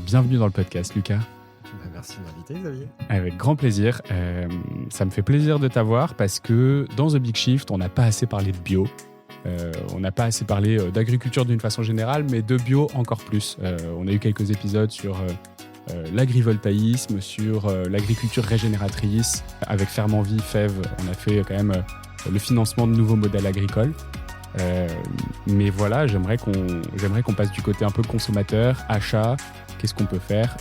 bienvenue dans le podcast, Lucas. Merci de m'inviter, Xavier. Avec grand plaisir. Ça me fait plaisir de t'avoir parce que dans The Big Shift, on n'a pas assez parlé de bio. On n'a pas assez parlé d'agriculture d'une façon générale, mais de bio encore plus. On a eu quelques épisodes sur l'agrivoltaïsme, sur l'agriculture régénératrice. Avec Fermenvie, Fève, on a fait quand même le financement de nouveaux modèles agricoles. Mais voilà, j'aimerais qu'on passe du côté un peu consommateur, achat. Qu'est-ce qu'on peut faire ?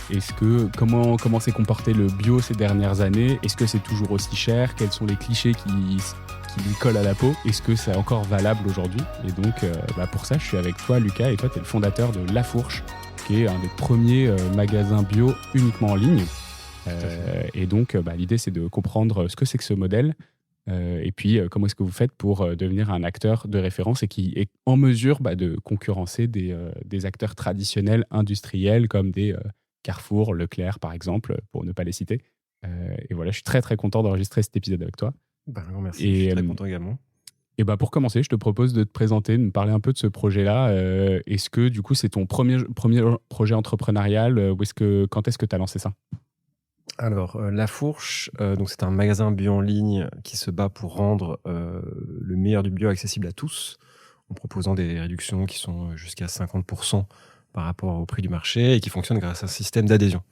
Comment s'est comporté le bio ces dernières années ? Est-ce que c'est toujours aussi cher ? Quels sont les clichés qui lui collent à la peau ? Est-ce que c'est encore valable aujourd'hui ? Et donc, pour ça, je suis avec toi, Lucas, et toi, tu es le fondateur de La Fourche, qui est un des premiers magasins bio uniquement en ligne. Et donc, l'idée, c'est de comprendre ce que c'est que ce modèle, et puis comment est-ce que vous faites pour devenir un acteur de référence et qui est en mesure de concurrencer des acteurs traditionnels industriels comme des Carrefour, Leclerc par exemple, pour ne pas les citer. Et voilà, je suis très très content d'enregistrer cet épisode avec toi. Merci, je suis très content également. Et pour commencer, je te propose de te présenter, de me parler un peu de ce projet-là. Est-ce que du coup c'est ton premier projet entrepreneurial, quand est-ce que tu as lancé ça ? Alors, La Fourche, donc c'est un magasin bio en ligne qui se bat pour rendre le meilleur du bio accessible à tous, en proposant des réductions qui sont jusqu'à 50% par rapport au prix du marché et qui fonctionnent grâce à un système d'adhésion.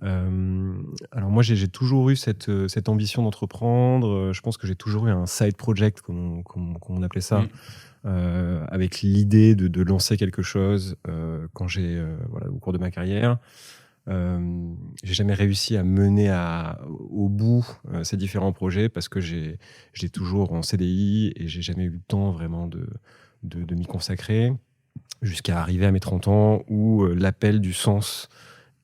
Alors moi, j'ai toujours eu cette ambition d'entreprendre. Je pense que j'ai toujours eu un side project, comme on appelait ça, avec l'idée de lancer quelque chose au cours de ma carrière. J'ai jamais réussi à mener au bout ces différents projets parce que j'étais toujours en CDI et j'ai jamais eu le temps vraiment de m'y consacrer jusqu'à arriver à mes 30 ans où l'appel du sens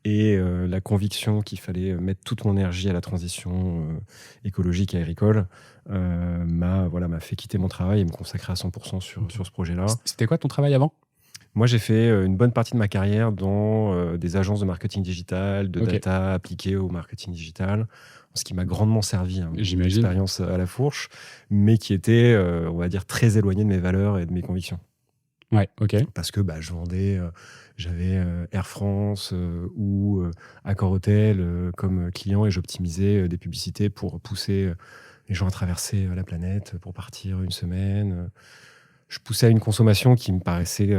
et la conviction qu'il fallait mettre toute mon énergie à la transition écologique et agricole m'a fait quitter mon travail et me consacrer à 100% sur ce projet-là. C'était quoi ton travail avant ? Moi, j'ai fait une bonne partie de ma carrière dans des agences de marketing digital, de data appliquée au marketing digital, ce qui m'a grandement servi mon expérience à La Fourche, mais qui était, on va dire, très éloigné de mes valeurs et de mes convictions. Ouais, ok. Parce que je vendais, j'avais Air France ou Accor Hotel comme client et j'optimisais des publicités pour pousser les gens à traverser la planète pour partir une semaine. Je poussais à une consommation qui me paraissait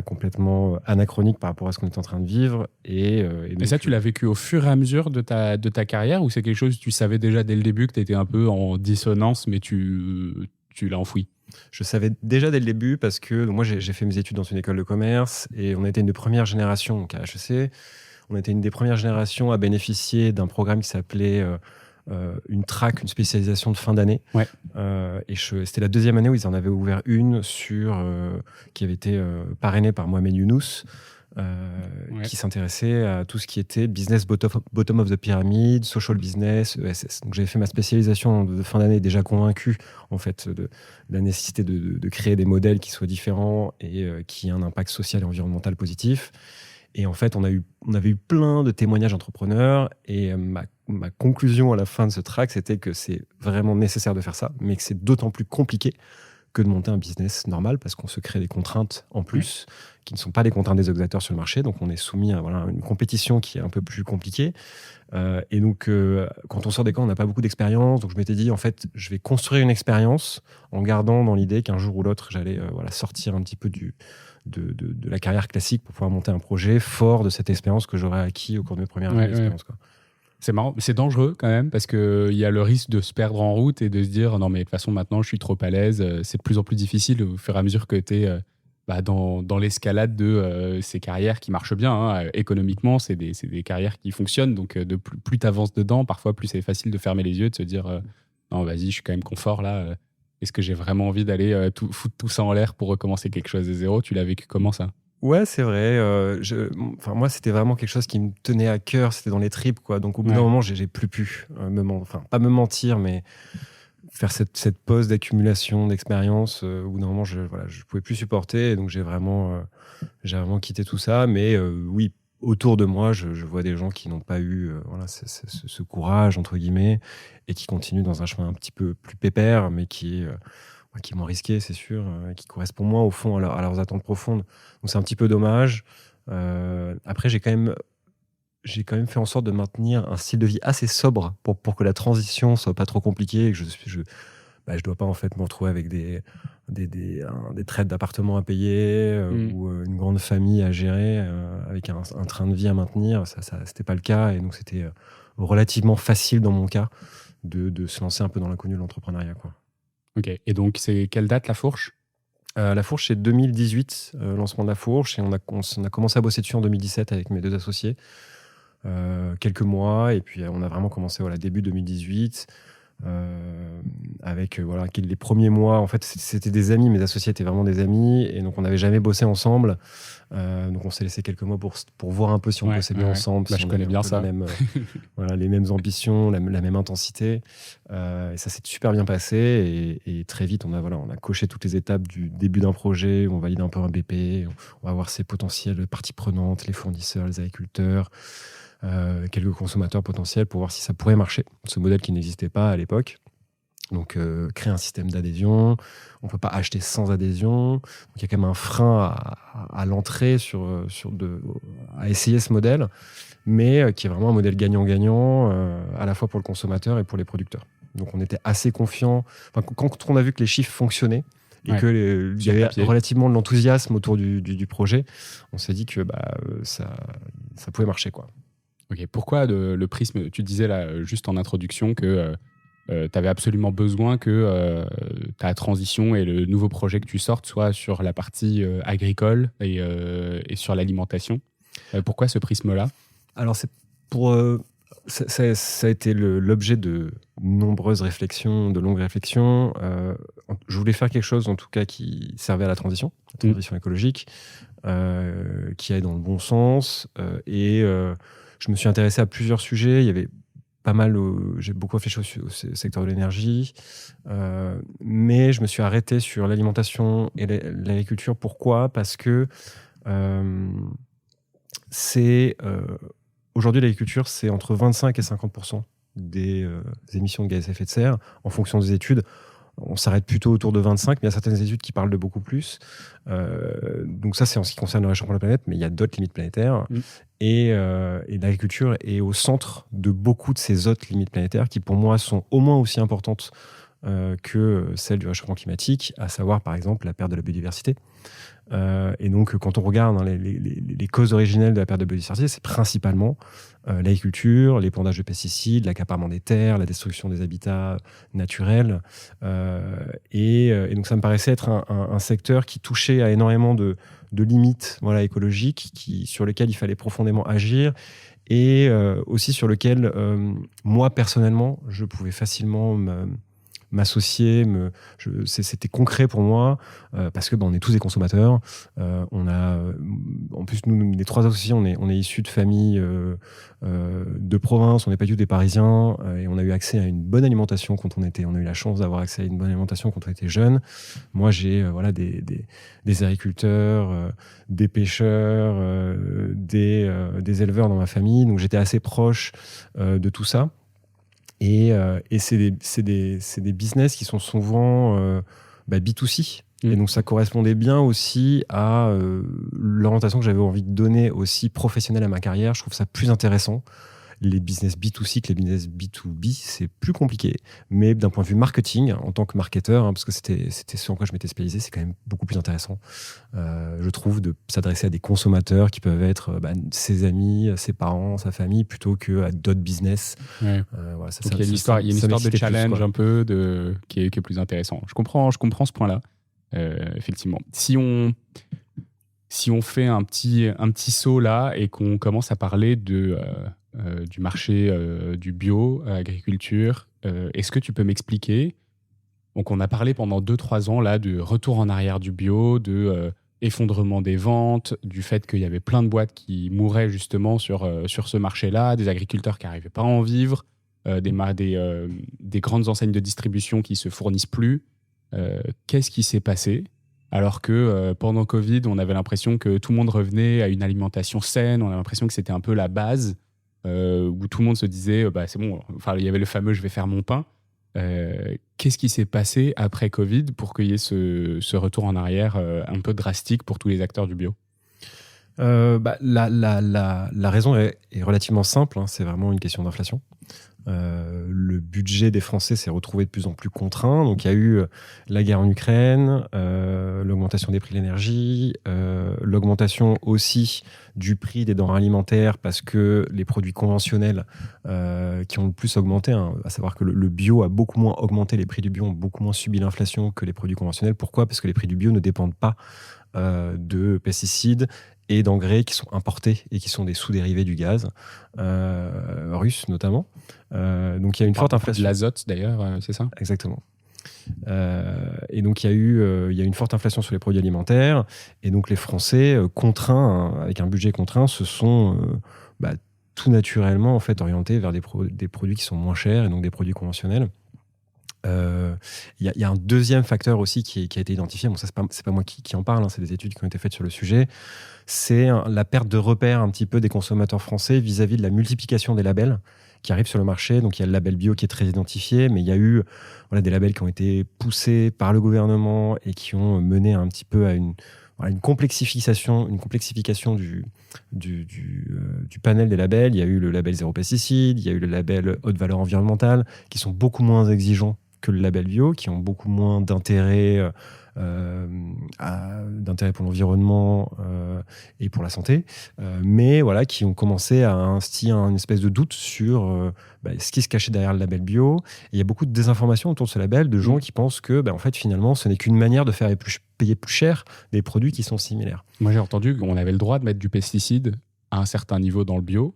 complètement anachronique par rapport à ce qu'on était en train de vivre. Et donc, ça, tu l'as vécu au fur et à mesure de ta carrière ou c'est quelque chose que tu savais déjà dès le début que tu étais un peu en dissonance, mais tu l'as enfoui ? Je savais déjà dès le début parce que moi, j'ai fait mes études dans une école de commerce et on était une des premières générations, donc à HEC, on était une des premières générations à bénéficier d'un programme qui s'appelait une track, une spécialisation de fin d'année. Ouais. C'était la deuxième année où ils en avaient ouvert une qui avait été parrainée par Mohamed Younous, qui s'intéressait à tout ce qui était business bottom of the pyramid, social business, ESS. Donc j'avais fait ma spécialisation de fin d'année déjà convaincu en fait de la nécessité de créer des modèles qui soient différents et qui aient un impact social et environnemental positif. Et en fait, on avait eu plein de témoignages d'entrepreneurs et ma conclusion à la fin de ce track, c'était que c'est vraiment nécessaire de faire ça, mais que c'est d'autant plus compliqué que de monter un business normal parce qu'on se crée des contraintes en plus qui ne sont pas les contraintes des autres acteurs sur le marché. Donc, on est soumis à une compétition qui est un peu plus compliquée. Et donc, quand on sort d'école, on n'a pas beaucoup d'expérience. Donc, je m'étais dit, en fait, je vais construire une expérience en gardant dans l'idée qu'un jour ou l'autre, j'allais sortir un petit peu de la carrière classique pour pouvoir monter un projet fort de cette expérience que j'aurais acquis au cours de mes premières années d'expérience. Quoi. C'est marrant, c'est dangereux quand même parce qu'il y a le risque de se perdre en route et de se dire non mais de toute façon maintenant je suis trop à l'aise, c'est de plus en plus difficile au fur et à mesure que tu es dans l'escalade de ces carrières qui marchent bien. Hein. Économiquement, c'est des carrières qui fonctionnent, donc plus tu avances dedans, parfois plus c'est facile de fermer les yeux, de se dire non vas-y je suis quand même confort là, est-ce que j'ai vraiment envie d'aller foutre tout ça en l'air pour recommencer quelque chose de zéro ? Tu l'as vécu comment ça ? Ouais, c'est vrai. Moi, c'était vraiment quelque chose qui me tenait à cœur. C'était dans les tripes, quoi. Donc, au bout d'un moment, j'ai plus pu pas me mentir, mais faire cette pause d'accumulation d'expérience. Au bout d'un moment, je pouvais plus supporter. Et donc, j'ai vraiment quitté tout ça. Mais oui, autour de moi, je vois des gens qui n'ont pas eu ce courage, entre guillemets, et qui continuent dans un chemin un petit peu plus pépère, mais qui m'ont risqué, c'est sûr, qui correspondent moins au fond à leurs attentes profondes. Donc c'est un petit peu dommage. Après, j'ai quand même j'ai quand même fait en sorte de maintenir un style de vie assez sobre pour que la transition soit pas trop compliquée et que je dois pas en fait me retrouver avec des traites d'appartements à payer ou une grande famille à gérer avec un train de vie à maintenir. Ça c'était pas le cas, et donc c'était relativement facile dans mon cas de se lancer un peu dans l'inconnu de l'entrepreneuriat, quoi. Ok. Et donc, c'est quelle date, La Fourche? La Fourche, c'est 2018, lancement de La Fourche, et on a commencé à bosser dessus en 2017 avec mes 2 associés. Quelques mois, et puis on a vraiment commencé début 2018 avec les premiers mois. En fait, c'était des amis, mes associés étaient vraiment des amis, et donc on n'avait jamais bossé ensemble. Donc on s'est laissé quelques mois pour voir un peu si on bossait bien ensemble, Bah, si je on connais avait bien un peu ça. les mêmes ambitions, la même intensité. Et ça s'est super bien passé, et très vite on a coché toutes les étapes du début d'un projet. On valide un peu un BP, on va voir ses potentielles parties prenantes, les fournisseurs, les agriculteurs, quelques consommateurs potentiels, pour voir si ça pourrait marcher, ce modèle qui n'existait pas à l'époque. Donc créer un système d'adhésion, on ne peut pas acheter sans adhésion, donc il y a quand même un frein à l'entrée à essayer ce modèle, mais qui est vraiment un modèle gagnant-gagnant à la fois pour le consommateur et pour les producteurs. Donc on était assez confiants, quand on a vu que les chiffres fonctionnaient et qu'il y avait relativement de l'enthousiasme autour du projet, on s'est dit que ça pouvait marcher, quoi. Ok. Pourquoi le prisme? Tu disais là, juste en introduction, que tu avais absolument besoin que ta transition et le nouveau projet que tu sortes soit sur la partie agricole et sur l'alimentation. Pourquoi ce prisme-là? Alors, c'est pour... ça a été l'objet de nombreuses réflexions, de longues réflexions. Je voulais faire quelque chose, en tout cas, qui servait à la transition écologique, qui aille dans le bon sens. Et je me suis intéressé à plusieurs sujets. Il y avait pas mal, j'ai beaucoup réfléchi au secteur de l'énergie, mais je me suis arrêté sur l'alimentation et l'agriculture. Pourquoi ? Parce que aujourd'hui, l'agriculture, c'est entre 25 et 50% des émissions de gaz à effet de serre. En fonction des études, on s'arrête plutôt autour de 25, mais il y a certaines études qui parlent de beaucoup plus. Donc ça, c'est en ce qui concerne le réchauffement de la planète, mais il y a d'autres limites planétaires. Et l'agriculture est au centre de beaucoup de ces autres limites planétaires qui, pour moi, sont au moins aussi importantes que celles du réchauffement climatique, à savoir, par exemple, la perte de la biodiversité. Et donc, quand on regarde les causes originelles de la perte de biodiversité, c'est principalement l'agriculture, l'épandage de pesticides, l'accaparement des terres, la destruction des habitats naturels. Et donc, ça me paraissait être un secteur qui touchait à énormément de limites écologiques sur lesquelles il fallait profondément agir, et aussi sur lequel, moi, personnellement, je pouvais facilement m'associer. C'était concret pour moi, parce que on est tous des consommateurs. En plus, nous, les 3 associés, on est issus de familles de province, on n'est pas du tout des Parisiens, et on a eu accès à une bonne alimentation on a eu la chance d'avoir accès à une bonne alimentation quand on était jeune. Moi, j'ai des agriculteurs, des pêcheurs, des éleveurs dans ma famille, donc j'étais assez proche de tout ça. Et c'est des business qui sont souvent B2C. Et donc, ça correspondait bien aussi à l'orientation que j'avais envie de donner aussi professionnelle à ma carrière. Je trouve ça plus intéressant. Les business B2C que les business B2B, c'est plus compliqué. Mais d'un point de vue marketing, en tant que marketeur, parce que c'était ce en quoi je m'étais spécialisé, c'est quand même beaucoup plus intéressant, je trouve, de s'adresser à des consommateurs qui peuvent être ses amis, ses parents, sa famille, plutôt qu'à d'autres business. Ouais. Donc il y a une histoire de challenge un peu qui est plus intéressant. Je comprends ce point-là, effectivement. Si on fait un petit saut là et qu'on commence à parler du marché du bio, agriculture, est-ce que tu peux m'expliquer? Donc on a parlé pendant 2-3 ans là de retour en arrière du bio, de effondrement des ventes, du fait qu'il y avait plein de boîtes qui mouraient justement sur ce marché-là, des agriculteurs qui n'arrivaient pas à en vivre, des grandes enseignes de distribution qui se fournissent plus. Qu'est-ce qui s'est passé? Alors que pendant Covid, on avait l'impression que tout le monde revenait à une alimentation saine, on avait l'impression que c'était un peu la base, où tout le monde se disait c'est bon, enfin il y avait le fameux je vais faire mon pain. Qu'est-ce qui s'est passé après Covid pour qu'il y ait ce retour en arrière un peu drastique pour tous les acteurs du bio? La raison est relativement simple, hein, c'est vraiment une question d'inflation. Le budget des Français s'est retrouvé de plus en plus contraint. Donc, il y a eu la guerre en Ukraine, l'augmentation des prix de l'énergie, l'augmentation aussi du prix des denrées alimentaires parce que les produits conventionnels qui ont le plus augmenté, hein, à savoir que le bio a beaucoup moins augmenté, les prix du bio ont beaucoup moins subi l'inflation que les produits conventionnels. Pourquoi ? Parce que les prix du bio ne dépendent pas de pesticides et d'engrais qui sont importés et qui sont des sous-dérivés du gaz, russe notamment. Donc il y a une forte inflation. De l'azote d'ailleurs, c'est ça ? Exactement. Et donc il y a une forte inflation sur les produits alimentaires, et donc les Français contraints, hein, avec un budget contraint, se sont tout naturellement en fait orientés vers des produits qui sont moins chers, et donc des produits conventionnels. Il y a un deuxième facteur aussi qui a été identifié. Bon, ça c'est pas moi qui en parle, hein, c'est des études qui ont été faites sur le sujet. C'est la perte de repère un petit peu des consommateurs français vis-à-vis de la multiplication des labels qui arrivent sur le marché. Donc il y a le label bio qui est très identifié, mais il y a eu des labels qui ont été poussés par le gouvernement et qui ont mené un petit peu à une complexification du panel des labels. Il y a eu le label zéro pesticide, il y a eu le label haute valeur environnementale, qui sont beaucoup moins exigeants que le label bio, qui ont beaucoup moins d'intérêt pour l'environnement et pour la santé, mais qui ont commencé à instiller une espèce de doute sur ce qui se cachait derrière le label bio. Et il y a beaucoup de désinformation autour de ce label, de gens qui pensent que en fait, finalement, ce n'est qu'une manière de faire payer plus cher des produits qui sont similaires. Moi, j'ai entendu qu'on avait le droit de mettre du pesticide à un certain niveau dans le bio.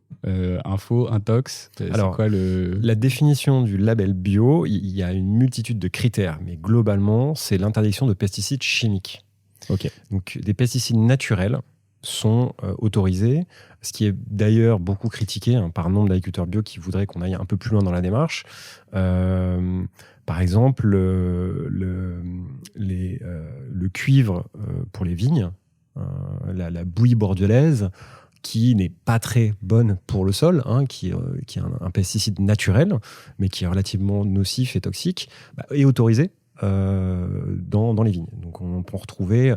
Info, intox, alors, c'est quoi la définition du label bio, il y a une multitude de critères, mais globalement, c'est l'interdiction de pesticides chimiques. Ok. Donc, des pesticides naturels sont autorisés, ce qui est d'ailleurs beaucoup critiqué par nombre d'agriculteurs bio qui voudraient qu'on aille un peu plus loin dans la démarche. Par exemple, le cuivre pour les vignes, la bouillie bordelaise, qui n'est pas très bonne pour le sol, qui est un pesticide naturel, mais qui est relativement nocif et toxique, est autorisé dans les vignes. Donc on peut en retrouver.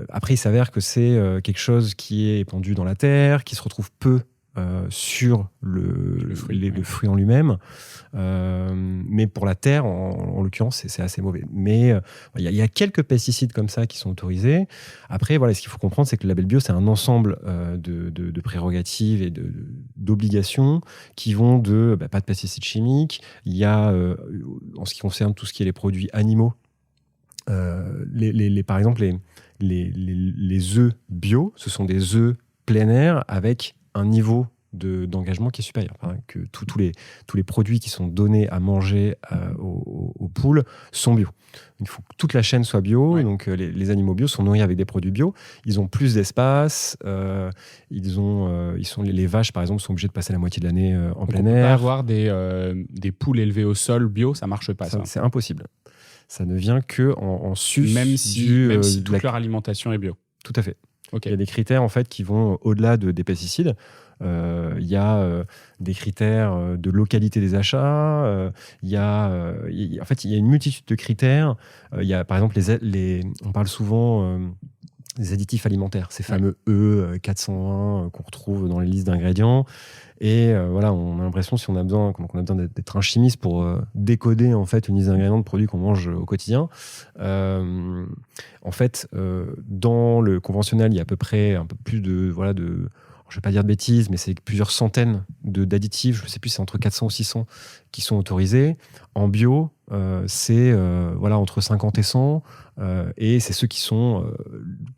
Après, il s'avère que c'est quelque chose qui est épandu dans la terre, qui se retrouve peu sur le fruit en lui-même. Mais pour la terre, en l'occurrence, c'est assez mauvais. Mais il y a quelques pesticides comme ça qui sont autorisés. Après, ce qu'il faut comprendre, c'est que le label bio, c'est un ensemble de prérogatives et d'obligations qui vont de pas de pesticides chimiques. Il y a, en ce qui concerne tout ce qui est les produits animaux, par exemple, les œufs bio, ce sont des œufs plein air avec un niveau d'engagement qui est supérieur. Que tous les produits qui sont donnés à manger aux poules sont bio. Il faut que toute la chaîne soit bio. Ouais. Donc les animaux bio sont nourris avec des produits bio. Ils ont plus d'espace. Les vaches, par exemple, sont obligées de passer la moitié de l'année en plein air. On peut pas avoir des poules élevées au sol bio, ça marche pas. Ça. C'est impossible. Ça ne vient que en sus. Même si toute leur alimentation est bio. Tout à fait. Okay. Il y a des critères en fait qui vont au-delà des pesticides. Il y a des critères de localité des achats. Il y a une multitude de critères. Il y a par exemple on parle souvent des additifs alimentaires, ces fameux E401 qu'on retrouve dans les listes d'ingrédients. Et on a l'impression qu'on a besoin d'être un chimiste pour décoder en fait une liste d'ingrédients de produits qu'on mange au quotidien. En fait, dans le conventionnel, il y a à peu près un peu plus de je ne vais pas dire de bêtises, mais c'est plusieurs centaines d'additifs, je ne sais plus, c'est entre 400 ou 600 qui sont autorisés. En bio, c'est entre 50 et 100, et c'est ceux qui sont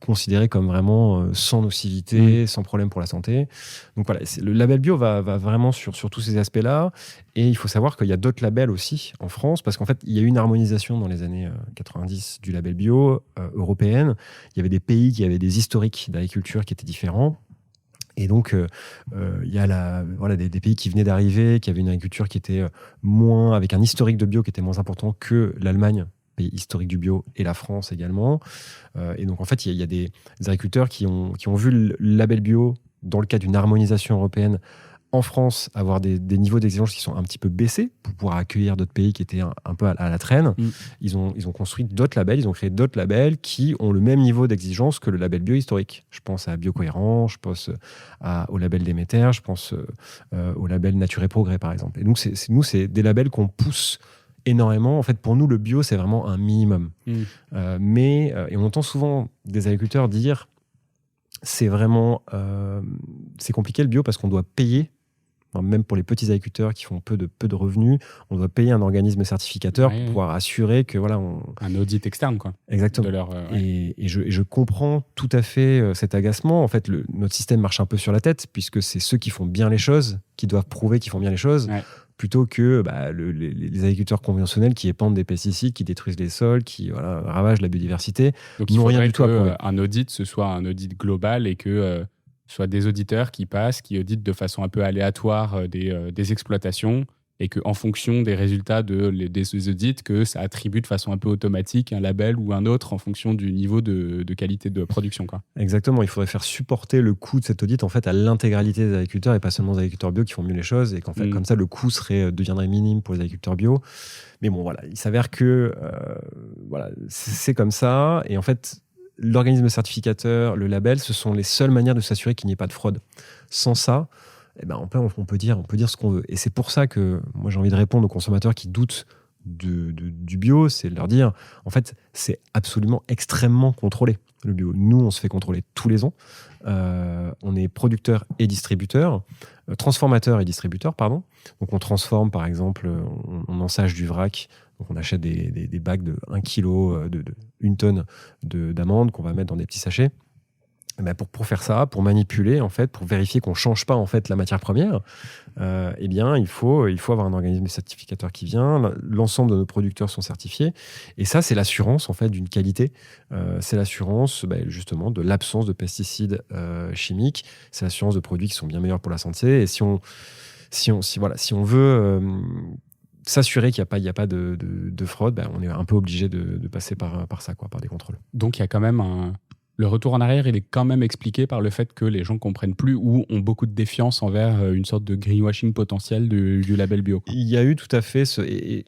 considérés comme vraiment sans nocivité, sans problème pour la santé. Donc le label bio va vraiment sur tous ces aspects-là, et il faut savoir qu'il y a d'autres labels aussi en France, parce qu'en fait, il y a eu une harmonisation dans les années 90 du label bio européenne. Il y avait des pays qui avaient des historiques d'agriculture qui étaient différents. Et donc, il y a des pays qui venaient d'arriver, qui avaient une agriculture qui était avec un historique de bio qui était moins important que l'Allemagne, pays historique du bio, et la France également. Et donc, en fait, il y a des agriculteurs qui ont vu le label bio dans le cadre d'une harmonisation européenne en France, avoir des niveaux d'exigence qui sont un petit peu baissés pour pouvoir accueillir d'autres pays qui étaient un peu à la traîne. Ils ont construit d'autres labels, ils ont créé d'autres labels qui ont le même niveau d'exigence que le label bio historique. Je pense à Biocohérent, je pense au label Déméter, je pense au label Nature et Progrès, par exemple. Et donc, c'est des labels qu'on pousse énormément. En fait, pour nous, le bio, c'est vraiment un minimum. Et on entend souvent des agriculteurs dire c'est vraiment c'est compliqué le bio parce qu'on doit payer, même pour les petits agriculteurs qui font peu de revenus, on doit payer un organisme certificateur pour pouvoir assurer que voilà, un audit externe, quoi. Exactement. Et je comprends tout à fait cet agacement. En fait, notre système marche un peu sur la tête puisque c'est ceux qui font bien les choses qui doivent prouver qu'ils font bien les choses. Plutôt que les agriculteurs conventionnels qui épandent des pesticides, qui détruisent les sols, qui ravagent la biodiversité. Donc il faudrait qu'un audit, ce soit un audit global et que ce soit des auditeurs qui passent, qui auditent de façon un peu aléatoire des exploitations et qu'en fonction des résultats des audits, que ça attribue de façon un peu automatique un label ou un autre en fonction du niveau de qualité de production, quoi. Exactement, il faudrait faire supporter le coût de cet audit en fait, à l'intégralité des agriculteurs et pas seulement des agriculteurs bio qui font mieux les choses et qu'en fait, comme ça, le coût deviendrait minime pour les agriculteurs bio. Mais bon, voilà, il s'avère que c'est comme ça. Et en fait, l'organisme certificateur, le label, ce sont les seules manières de s'assurer qu'il n'y ait pas de fraude. Sans ça, on peut dire ce qu'on veut. Et c'est pour ça que moi, j'ai envie de répondre aux consommateurs qui doutent du bio, c'est de leur dire, en fait, c'est absolument extrêmement contrôlé, le bio. Nous, on se fait contrôler tous les ans. On est producteur et distributeur, transformateur et distributeur, pardon. Donc, on transforme, par exemple, on ensage du vrac. Donc, on achète des bacs de 1 kg, de 1 tonne d'amandes qu'on va mettre dans des petits sachets. Pour faire ça, pour manipuler, en fait, pour vérifier qu'on ne change pas en fait, la matière première, il faut avoir un organisme certificateur qui vient. L'ensemble de nos producteurs sont certifiés. Et ça, c'est l'assurance en fait, d'une qualité. C'est l'assurance justement de l'absence de pesticides chimiques. C'est l'assurance de produits qui sont bien meilleurs pour la santé. Et si on veut s'assurer qu'il n'y a pas de fraude, on est un peu obligé de passer par ça, par des contrôles. Donc, il y a quand même le retour en arrière, il est quand même expliqué par le fait que les gens ne comprennent plus ou ont beaucoup de défiance envers une sorte de greenwashing potentiel du label bio. Il y a eu tout à fait et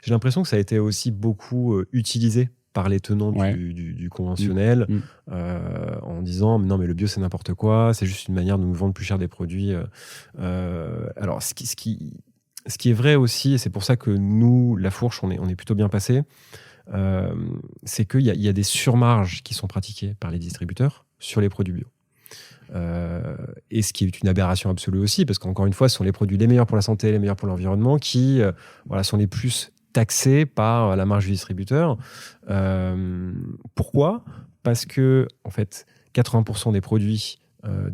j'ai l'impression que ça a été aussi beaucoup utilisé par les tenants du conventionnel en disant non mais le bio c'est n'importe quoi, c'est juste une manière de nous vendre plus cher des produits. Alors ce qui est vrai aussi, et c'est pour ça que nous, La Fourche, on est plutôt bien passé, c'est qu'il y a des surmarges qui sont pratiquées par les distributeurs sur les produits bio. Et ce qui est une aberration absolue aussi, parce qu'encore une fois, ce sont les produits les meilleurs pour la santé, les meilleurs pour l'environnement, qui sont les plus taxés par la marge du distributeur. Pourquoi ? Parce que, en fait, 80% des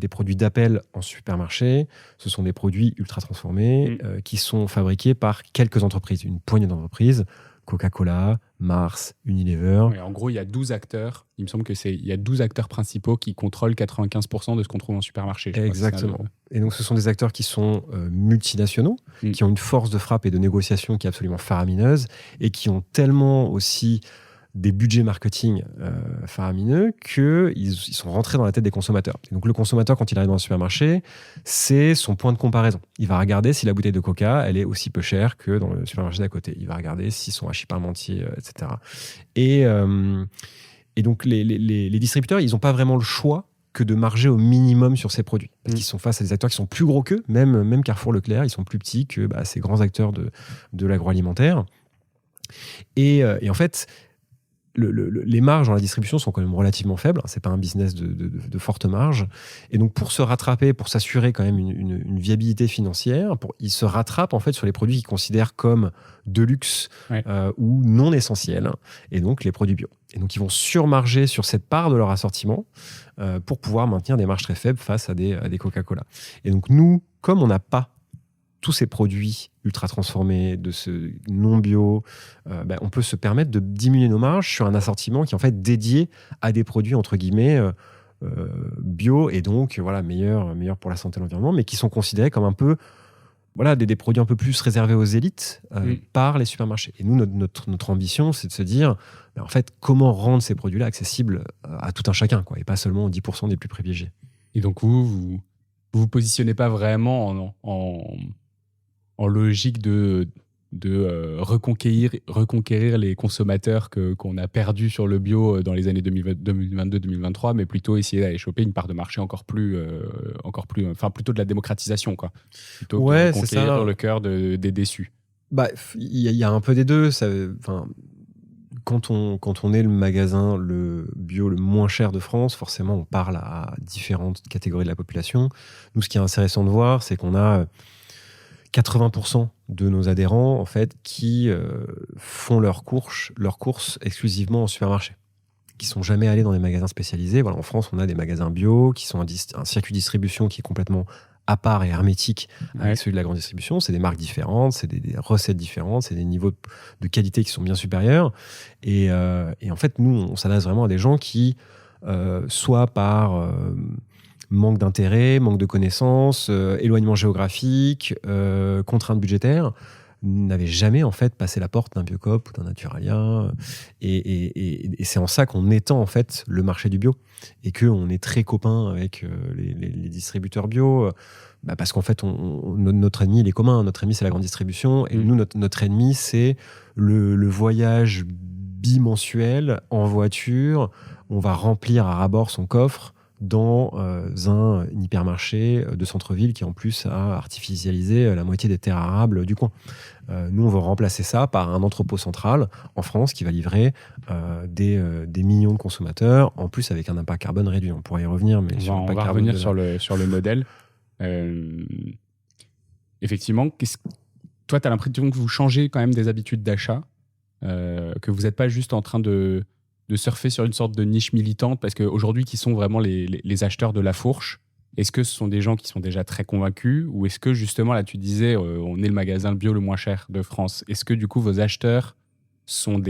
produits d'appel en supermarché, ce sont des produits ultra transformés qui sont fabriqués par quelques entreprises, une poignée d'entreprises, Coca-Cola, Mars, Unilever. Oui, en gros, il y a 12 acteurs. Il me semble il y a 12 acteurs principaux qui contrôlent 95% de ce qu'on trouve en supermarché. Exactement. Et donc, ce sont des acteurs qui sont multinationaux, qui ont une force de frappe et de négociation qui est absolument faramineuse et qui ont tellement aussi des budgets marketing faramineux qu'ils sont rentrés dans la tête des consommateurs. Et donc le consommateur, quand il arrive dans un supermarché, c'est son point de comparaison. Il va regarder si la bouteille de Coca, elle est aussi peu chère que dans le supermarché d'à côté. Il va regarder si son hachis parmentier, etc. Et donc les distributeurs, ils n'ont pas vraiment le choix que de marger au minimum sur ces produits. Parce qu'ils sont face à des acteurs qui sont plus gros qu'eux, même Carrefour Leclerc, ils sont plus petits que ces grands acteurs de l'agroalimentaire. Et en fait, les marges dans la distribution sont quand même relativement faibles. C'est pas un business de forte marge. Et donc, pour se rattraper, pour s'assurer quand même une viabilité financière, ils se rattrapent en fait sur les produits qu'ils considèrent comme de luxe ou non essentiels. Et donc, les produits bio. Et donc, ils vont surmarger sur cette part de leur assortiment pour pouvoir maintenir des marges très faibles face à des Coca-Cola. Et donc, nous, comme on n'a pas tous ces produits ultra transformés, de ce non bio, on peut se permettre de diminuer nos marges sur un assortiment qui est en fait dédié à des produits entre guillemets bio et donc meilleurs pour la santé et l'environnement, mais qui sont considérés comme un peu des produits un peu plus réservés aux élites par les supermarchés. Et nous, notre ambition, c'est de se dire en fait, comment rendre ces produits-là accessibles à tout un chacun, et pas seulement aux 10% des plus privilégiés. Et donc vous vous positionnez pas vraiment en logique de reconquérir les consommateurs qu'on a perdus sur le bio dans les années 2022-2023, mais plutôt essayer d'aller choper une part de marché encore plus, enfin plutôt de la démocratisation, quoi, plutôt que de Ouais, c'est reconquérir ça. le cœur des déçus. Bah, il y a un peu des deux. Quand on est le magasin le bio le moins cher de France, forcément, on parle à différentes catégories de la population. Nous, ce qui est intéressant de voir, c'est qu'on a 80% de nos adhérents, en fait, qui font leurs courses exclusivement en supermarché, qui sont jamais allés dans des magasins spécialisés. Voilà, en France, on a des magasins bio qui sont un circuit de distribution qui est complètement à part et hermétique avec celui de la grande distribution. C'est des marques différentes, c'est des recettes différentes, c'est des niveaux de qualité qui sont bien supérieurs. Et en fait, nous, on s'adresse vraiment à des gens qui, soit par manque d'intérêt, manque de connaissances, éloignement géographique, contraintes budgétaires, n'avaient jamais en fait passé la porte d'un Biocoop ou d'un Naturalia. Et c'est en ça qu'on étend en fait le marché du bio et qu'on est très copains avec les distributeurs bio. Parce qu'en fait, notre ennemi, il est commun. Notre ennemi, c'est la grande distribution. Et nous, notre ennemi, c'est le voyage bimensuel en voiture. On va remplir à ras-bord son coffre dans un hypermarché de centre-ville qui en plus a artificialisé la moitié des terres arables du coin. Nous, on veut remplacer ça par un entrepôt central en France qui va livrer des millions de consommateurs, en plus avec un impact carbone réduit. On pourrait y revenir, mais on va revenir sur le modèle. Effectivement, toi, tu as l'impression que vous changez quand même des habitudes d'achat, que vous n'êtes pas juste en train de surfer sur une sorte de niche militante, parce qu'aujourd'hui, qui sont vraiment les acheteurs de la fourche? Est-ce que ce sont des gens qui sont déjà très convaincus, ou est-ce que justement, là tu disais, on est le magasin bio le moins cher de France, est-ce que du coup vos acheteurs sont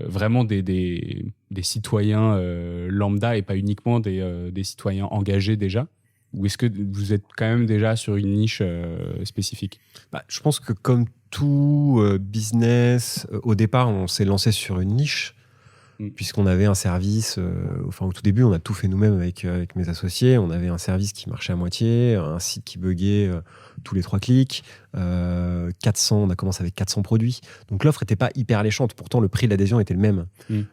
vraiment des citoyens lambda et pas uniquement des citoyens engagés déjà? Ou est-ce que vous êtes quand même déjà sur une niche spécifique? Je pense que comme tout business, au départ, on s'est lancé sur une niche, puisqu'on avait un service, au tout début, on a tout fait nous-mêmes avec mes associés. On avait un service qui marchait à moitié, un site qui buguait tous les 3 clics, 400, on a commencé avec 400 produits. Donc l'offre n'était pas hyper alléchante, pourtant le prix de l'adhésion était le même.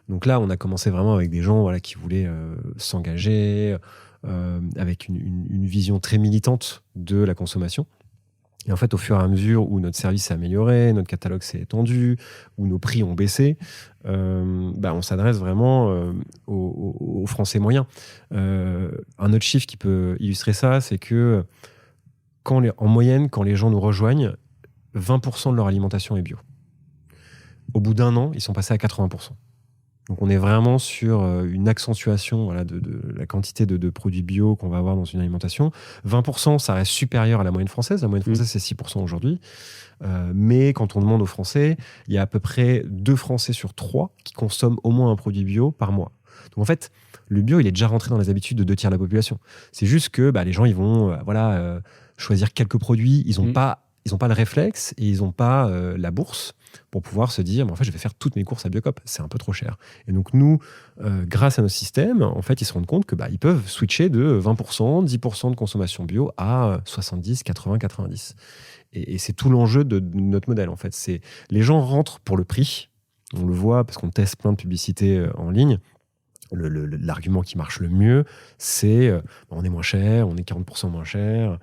Donc là, on a commencé vraiment avec des gens qui voulaient s'engager, avec une vision très militante de la consommation. Et en fait, au fur et à mesure où notre service s'est amélioré, notre catalogue s'est étendu, où nos prix ont baissé, on s'adresse vraiment aux Français moyens. Un autre chiffre qui peut illustrer ça, c'est que en moyenne, quand les gens nous rejoignent, 20% de leur alimentation est bio. Au bout d'un an, ils sont passés à 80%. Donc on est vraiment sur une accentuation de la quantité de produits bio qu'on va avoir dans une alimentation. 20%, ça reste supérieur à la moyenne française. La moyenne française, c'est 6% aujourd'hui. Mais quand on demande aux Français, il y a à peu près 2 Français sur 3 qui consomment au moins un produit bio par mois. Donc en fait, le bio, il est déjà rentré dans les habitudes de 2 tiers de la population. C'est juste que les gens, ils vont choisir quelques produits. Ils n'ont pas le réflexe et ils n'ont pas la bourse pour pouvoir se dire, en fait, je vais faire toutes mes courses à Biocoop, c'est un peu trop cher. Et donc nous, grâce à nos systèmes, en fait, ils se rendent compte que ils peuvent switcher de 20%, 10% de consommation bio à 70, 80, 90. Et c'est tout l'enjeu de notre modèle, en fait. C'est les gens rentrent pour le prix. On le voit parce qu'on teste plein de publicités en ligne. L'argument qui marche le mieux, c'est on est moins cher, on est 40% moins cher,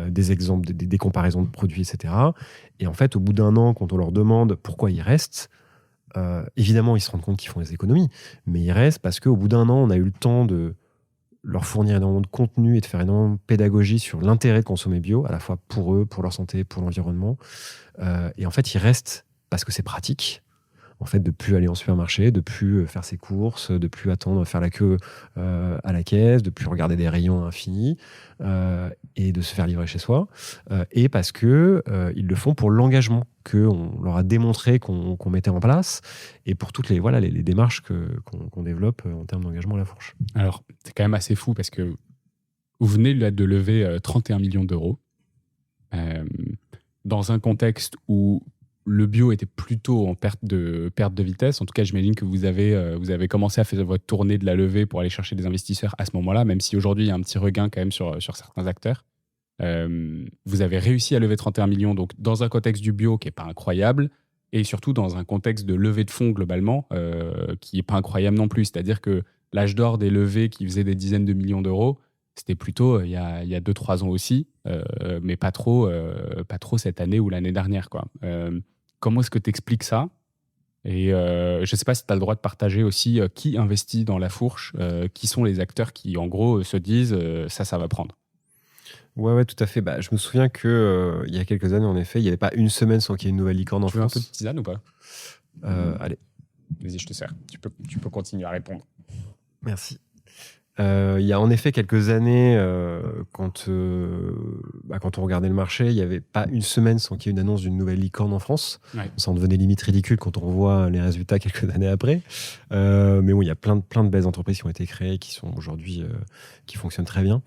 des exemples, des comparaisons de produits, etc. Et en fait, au bout d'un an, quand on leur demande pourquoi ils restent, évidemment, ils se rendent compte qu'ils font des économies, mais ils restent parce qu'au bout d'un an, on a eu le temps de leur fournir énormément de contenu et de faire énormément de pédagogie sur l'intérêt de consommer bio, à la fois pour eux, pour leur santé, pour l'environnement. Et en fait, ils restent parce que c'est pratique. En fait, de plus aller en supermarché, de plus faire ses courses, de plus attendre faire la queue à la caisse, de plus regarder des rayons infinis et de se faire livrer chez soi. Et parce que ils le font pour l'engagement qu'on leur a démontré qu'on mettait en place et pour toutes les démarches qu'on développe en termes d'engagement à la fourche. Alors, c'est quand même assez fou parce que vous venez de lever 31 millions d'euros dans un contexte où le bio était plutôt en perte de vitesse. En tout cas, j'imagine que vous avez commencé à faire votre tournée de la levée pour aller chercher des investisseurs à ce moment-là, même si aujourd'hui, il y a un petit regain quand même sur certains acteurs. Vous avez réussi à lever 31 millions, donc dans un contexte du bio qui n'est pas incroyable, et surtout dans un contexte de levée de fonds globalement qui n'est pas incroyable non plus. C'est-à-dire que l'âge d'or des levées qui faisaient des dizaines de millions d'euros, c'était plutôt il y a 2-3 ans aussi, mais pas trop cette année ou l'année dernière, quoi. Comment est-ce que tu expliques ça? Et je ne sais pas si tu as le droit de partager aussi qui investit dans la fourche, qui sont les acteurs qui, en gros, se disent ça va prendre. Ouais, tout à fait. Je me souviens que il y a quelques années, en effet, il n'y avait pas une semaine sans qu'il y ait une nouvelle licorne en Tu veux un France. peu de tisane ou pas? Allez. Vas-y, je te sers. Tu peux continuer à répondre. Merci. Il y a en effet quelques années, quand on regardait le marché, il n'y avait pas une semaine sans qu'il y ait une annonce d'une nouvelle licorne en France. Ouais. Ça en devenait limite ridicule quand on revoit les résultats quelques années après. Mais bon, il y a plein de belles entreprises qui ont été créées, qui sont aujourd'hui, qui fonctionnent très bien.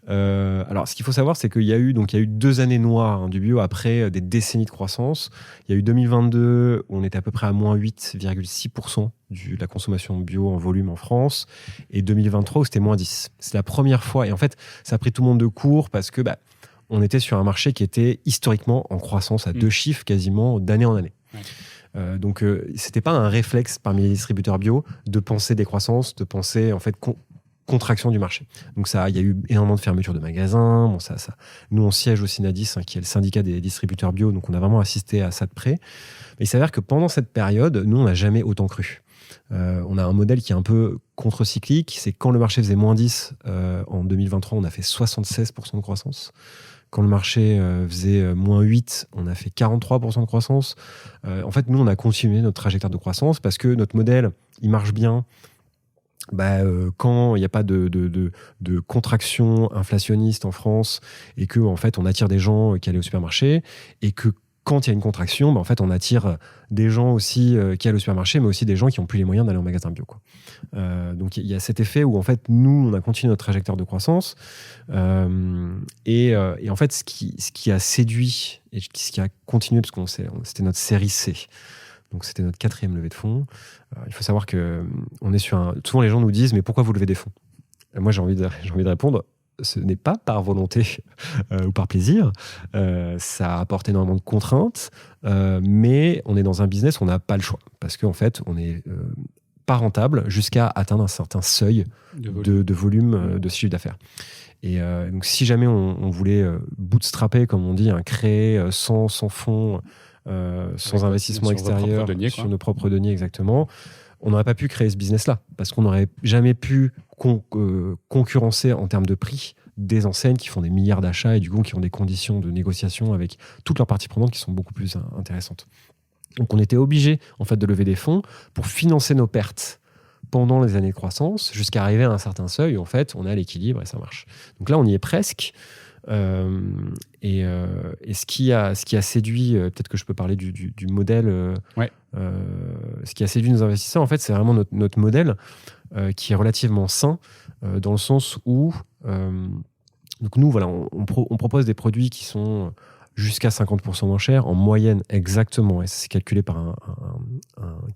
Alors, ce qu'il faut savoir, c'est qu'il y a eu 2 années noires du bio après des décennies de croissance. Il y a eu 2022 où on était à peu près à moins 8,6% de la consommation bio en volume en France, et 2023 où c'était moins 10. C'est la première fois, et en fait, ça a pris tout le monde de court parce que on était sur un marché qui était historiquement en croissance à 2 chiffres quasiment d'année en année. Ouais. Donc, c'était pas un réflexe parmi les distributeurs bio de penser décroissance, de penser en fait contraction du marché. Donc il y a eu énormément de fermetures de magasins. Bon, ça. Nous, on siège au Synadis, qui est le syndicat des distributeurs bio, donc on a vraiment assisté à ça de près. Mais il s'avère que pendant cette période, nous, on n'a jamais autant cru. On a un modèle qui est un peu contre-cyclique. C'est quand le marché faisait moins 10, en 2023, on a fait 76% de croissance. Quand le marché faisait moins 8, on a fait 43% de croissance. En fait, nous, on a continué notre trajectoire de croissance parce que notre modèle, il marche bien. Quand il n'y a pas de contraction inflationniste en France et que en fait on attire des gens qui allaient au supermarché, et que quand il y a une contraction, en fait on attire des gens aussi qui allent au supermarché, mais aussi des gens qui n'ont plus les moyens d'aller en magasin bio, quoi. Donc il y a cet effet où en fait nous on a continué notre trajectoire de croissance, et en fait ce qui a séduit et ce qui a continué, parce que c'était notre série C. Donc, c'était notre 4e levée de fonds. Il faut savoir que on est sur souvent, les gens nous disent « Mais pourquoi vous levez des fonds ?» Moi, j'ai envie de répondre « Ce n'est pas par volonté ou par plaisir. Ça apporte énormément de contraintes, mais on est dans un business où on n'a pas le choix. Parce qu'en fait, on n'est pas rentable jusqu'à atteindre un certain seuil de volume de chiffre d'affaires. Et donc, si jamais on voulait bootstrapper, comme on dit, créer sans fonds, sans investissement extérieur, sur nos propres deniers, exactement, on n'aurait pas pu créer ce business-là, parce qu'on n'aurait jamais pu concurrencer en termes de prix des enseignes qui font des milliards d'achats et du coup qui ont des conditions de négociation avec toutes leurs parties prenantes qui sont beaucoup plus intéressantes. Donc on était obligé en fait de lever des fonds pour financer nos pertes pendant les années de croissance, jusqu'à arriver à un certain seuil où en fait on est à l'équilibre et ça marche. Donc là on y est presque. Et ce qui a séduit, peut-être que je peux parler du modèle, ce qui a séduit nos investisseurs, en fait, c'est vraiment notre modèle qui est relativement sain, dans le sens où donc nous, voilà, on propose des produits qui sont jusqu'à 50% moins chers, en moyenne exactement, et c'est calculé par un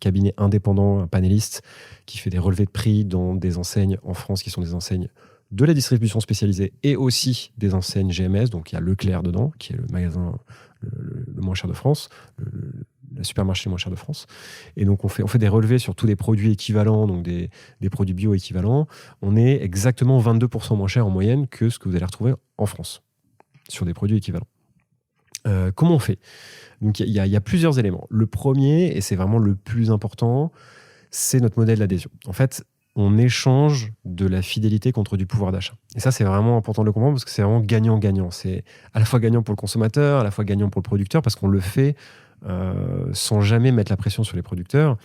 cabinet indépendant, un panéliste, qui fait des relevés de prix dans des enseignes en France qui sont des enseignes de la distribution spécialisée et aussi des enseignes GMS, donc il y a Leclerc dedans, qui est le magasin le moins cher de France, le supermarché le moins cher de France. Et donc on fait des relevés sur tous les produits équivalents, donc des produits bio équivalents. On est exactement 22% moins cher en moyenne que ce que vous allez retrouver en France, sur des produits équivalents. Comment on fait ? Donc il y a plusieurs éléments. Le premier, et c'est vraiment le plus important, c'est notre modèle d'adhésion. En fait, on échange de la fidélité contre du pouvoir d'achat. Et ça, c'est vraiment important de le comprendre parce que c'est vraiment gagnant-gagnant. C'est à la fois gagnant pour le consommateur, à la fois gagnant pour le producteur, parce qu'on le fait sans jamais mettre la pression sur les producteurs.